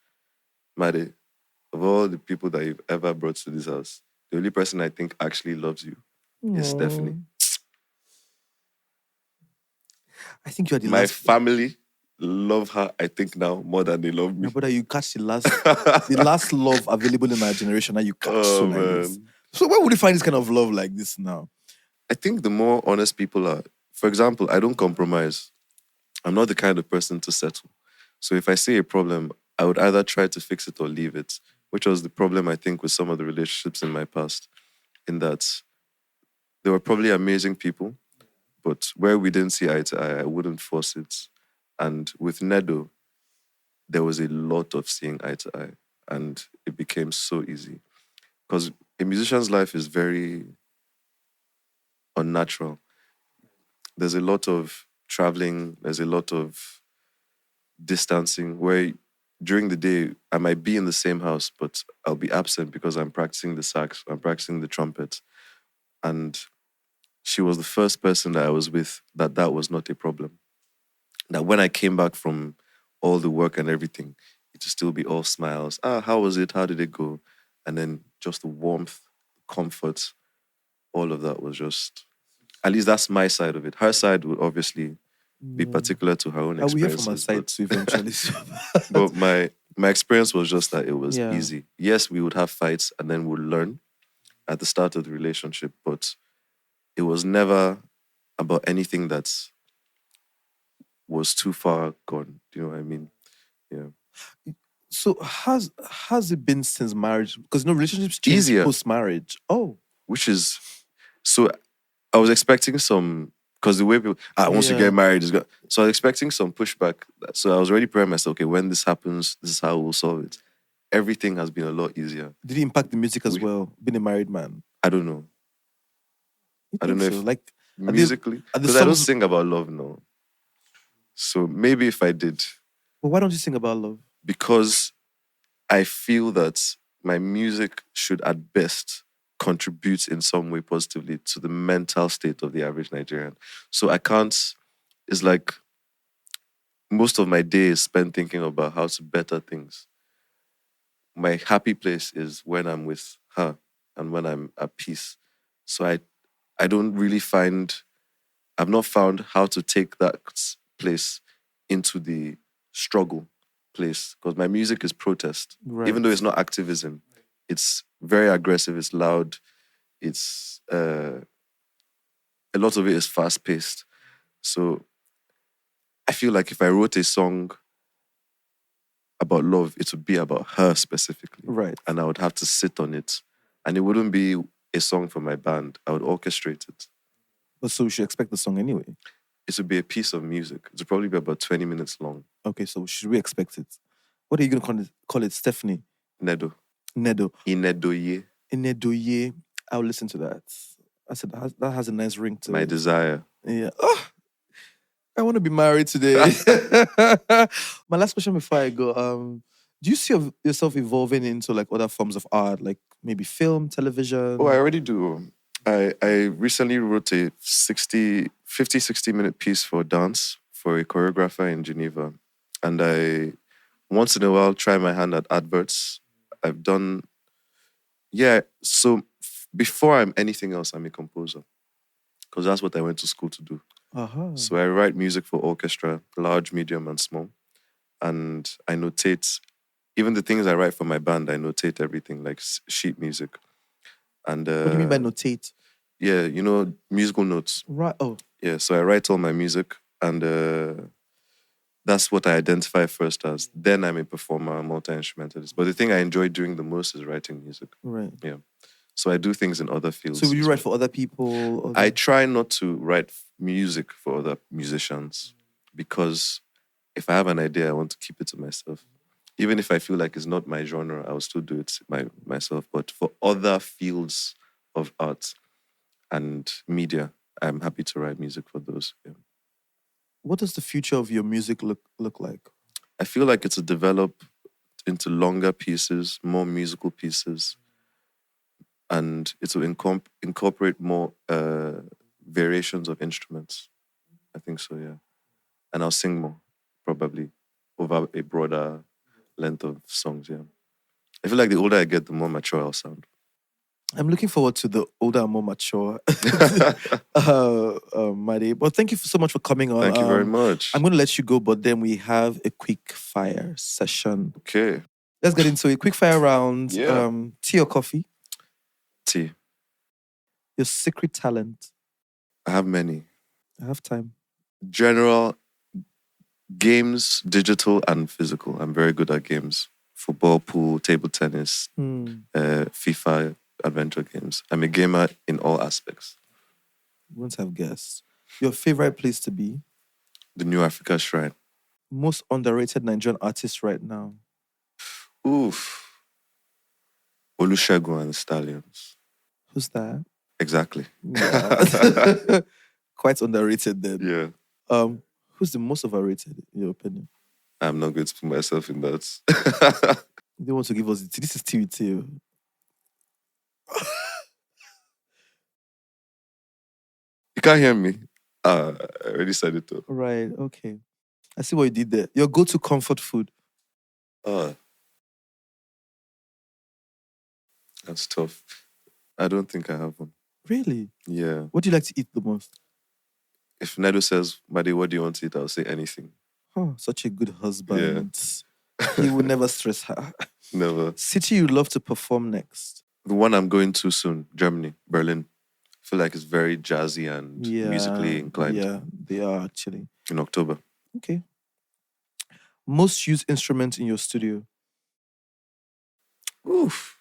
Mádé, of all the people that you've ever brought to this house, the only person I think actually loves you is Stephanie. I think you're the My last. family love her, I think, now more than they love me. My brother, you catch the last love available in our generation. Now you catch so like this. So where would you find this kind of love like this now? I think the more honest people are, for example, I don't compromise. I'm not the kind of person to settle. So if I see a problem, I would either try to fix it or leave it, which was the problem, I think, with some of the relationships in my past, in that they were probably amazing people, but where we didn't see eye to eye, I wouldn't force it. And with Nedo, there was a lot of seeing eye to eye, and it became so easy. Because a musician's life is very unnatural. There's a lot of traveling, there's a lot of distancing, where during the day, I might be in the same house, but I'll be absent because I'm practicing the sax, I'm practicing the trumpet. And she was the first person that I was with that was not a problem. That when I came back from all the work and everything, it would still be all smiles. How was it? How did it go? And then just the warmth, comfort, all of that was just, at least that's my side of it. Her side would obviously be particular to her own experiences. We hear from her side too eventually. But my experience was just that it was easy. Yes, we would have fights and then we'd learn at the start of the relationship, but it was never about anything that was too far gone. Do you know what I mean? Yeah. So has it been since marriage? Because relationships change easier post-marriage. Oh. Which is, so I was expecting some, because the way people, once you get married, so I was expecting some pushback. So I was already preparing myself, okay, when this happens, this is how we'll solve it. Everything has been a lot easier. Did it impact the music as well, being a married man? I don't know. I don't know so? if, like, musically, because I don't sing about love, no. So maybe if I did. Well, why don't you sing about love? Because I feel that my music should at best contribute in some way positively to the mental state of the average Nigerian. So I can't, it's like most of my day is spent thinking about how to better things. My happy place is when I'm with her and when I'm at peace. So I don't really I've not found how to take that place into the struggle place, because my music is protest. Right. Even though it's not activism, it's very aggressive, it's loud, it's a lot of it is fast-paced. So I feel like if I wrote a song about love, it would be about her specifically. Right. And I would have to sit on it. And it wouldn't be a song for my band. I would orchestrate it. But so we should expect the song anyway? It would be a piece of music. It would probably be about 20 minutes long. Okay, so should we expect it? What are you going to call it? Stephanie? Nedo. Nedo. Inedoye. Inedoye. I'll listen to that. I said, that has a nice ring to My it. desire. Yeah. Oh, I want to be married today. My last question before I go. Do you see yourself evolving into like other forms of art, like maybe film, television? Oh, I already do. I recently wrote a 60-minute piece for dance for a choreographer in Geneva. And I, once in a while, try my hand at adverts. I've done, so before I'm anything else, I'm a composer. Because that's what I went to school to do. Uh-huh. So I write music for orchestra, large, medium, and small. And I notate, even the things I write for my band, I notate everything, like sheet music. And What do you mean by notate? Yeah, musical notes. Right. Oh. Yeah, so I write all my music, and that's what I identify first as. Then I'm a performer, a multi-instrumentalist. But the thing I enjoy doing the most is writing music. Right. Yeah. So I do things in other fields. So will you write for other people? I try not to write music for other musicians because if I have an idea, I want to keep it to myself. Even if I feel like it's not my genre, I will still do it myself. But for other fields of art and media, I'm happy to write music for those. Yeah. What does the future of your music look like? I feel like it's to develop into longer pieces, more musical pieces, and it will incorporate more variations of instruments. I think so, yeah. And I'll sing more, probably, over a broader length of songs, yeah. I feel like the older I get, the more mature I'll sound. I'm looking forward to the older and more mature Mádé. But thank you so much for coming on. Thank you very much. I'm going to let you go, but then we have a quick fire session. Okay. Let's get into a quick fire round. Yeah. Tea or coffee? Tea. Your secret talent? I have many. I have time. General games, digital and physical. I'm very good at games. Football, pool, table tennis, FIFA, adventure games. I'm a gamer in all aspects. Won't have guessed. Your favorite place to be? The New Africa Shrine. Most underrated Nigerian artist right now? Oof. Olusegun and the Stallions. Who's that? Exactly. Yeah. Quite underrated then. Yeah. Who's the most overrated in your opinion? I'm not going to put myself in that. You don't want to give us it. This is TVT. You can't hear me. I already said it though. Right, okay. I see what you did there. Your go-to comfort food? That's tough. I don't think I have one. Really? Yeah. What do you like to eat the most? If Nedo says, Mádé, what do you want to eat? I'll say anything. Oh, such a good husband. He will never stress her. Never. City you'd love to perform next? The one I'm going to soon, Germany, Berlin. I feel like it's very jazzy and musically inclined. Yeah, they are actually. In October. Okay. Most used instrument in your studio? Oof.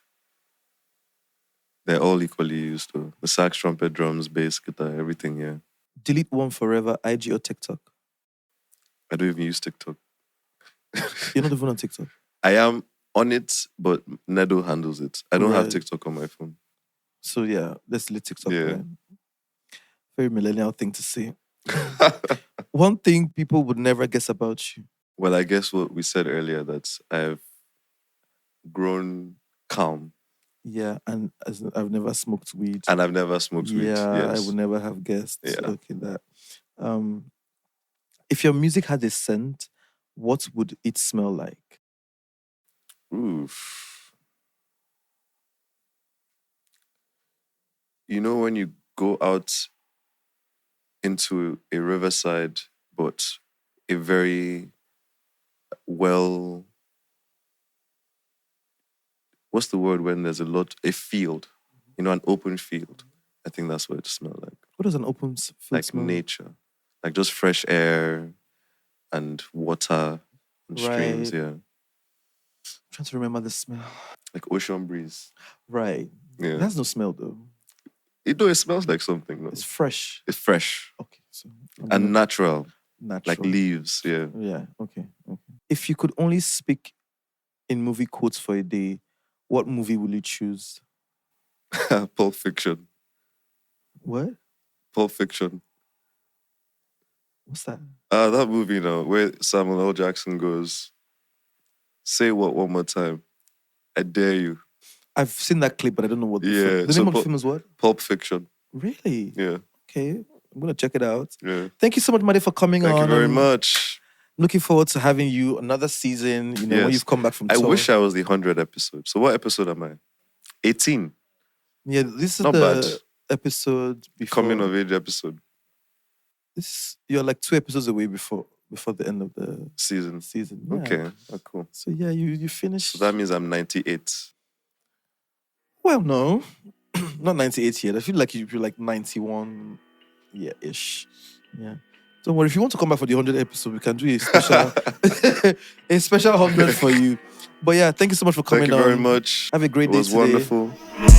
They're all equally used though. The sax, trumpet, drums, bass, guitar, everything, yeah. Delete one forever, IG or TikTok? I don't even use TikTok. You're not even on TikTok? I am on it, but Nedo handles it. I don't have TikTok on my phone. So yeah, let's delete TikTok. Yeah. Right? Very millennial thing to say. One thing people would never guess about you? Well, I guess what we said earlier, that I've grown calm. Yeah, and I've never smoked weed. And I've never smoked weed. Yeah, Yes. I would never have guessed. Yeah. Okay, that. If your music had a scent, what would it smell like? Oof. You know when you go out into a riverside, but a very what's the word when there's a field, an open field. I think that's what it smells like. What does an open field like smell? nature, like just fresh air and water and streams, yeah. I'm trying to remember the smell. Like ocean breeze. Right. Yeah. It has no smell though. It smells like something. No? It's fresh. It's fresh. Okay. So and natural. Natural. Like leaves, yeah. Yeah, okay. If you could only speak in movie quotes for a day, what movie will you choose? Pulp Fiction. What? Pulp Fiction. What's that? That movie, where Samuel L. Jackson goes, say what one more time? I dare you. I've seen that clip, but I don't know what the Yeah, film. The so name of the film is what? Pulp Fiction. Really? Yeah. Okay. I'm gonna check it out. Yeah. Thank you so much, Mádé, for coming on. Thank you very much. Looking forward to having you another season, when Yes. you've come back from I tour. wish I was the 100th episode. So what episode am I? 18. Yeah, this is Not the bad. episode before. Coming of age episode. You're like 2 episodes away before the end of the Season. Yeah. Okay. Cool. So yeah, you finished. So that means I'm 98. Well, no, not 98 yet. I feel like you're like 91, ish. Yeah. Don't worry. If you want to come back for the 100th episode, we can do a special, a special 100 for you. But yeah, thank you so much for coming on. Thank you very much. Have a great day today. It was wonderful.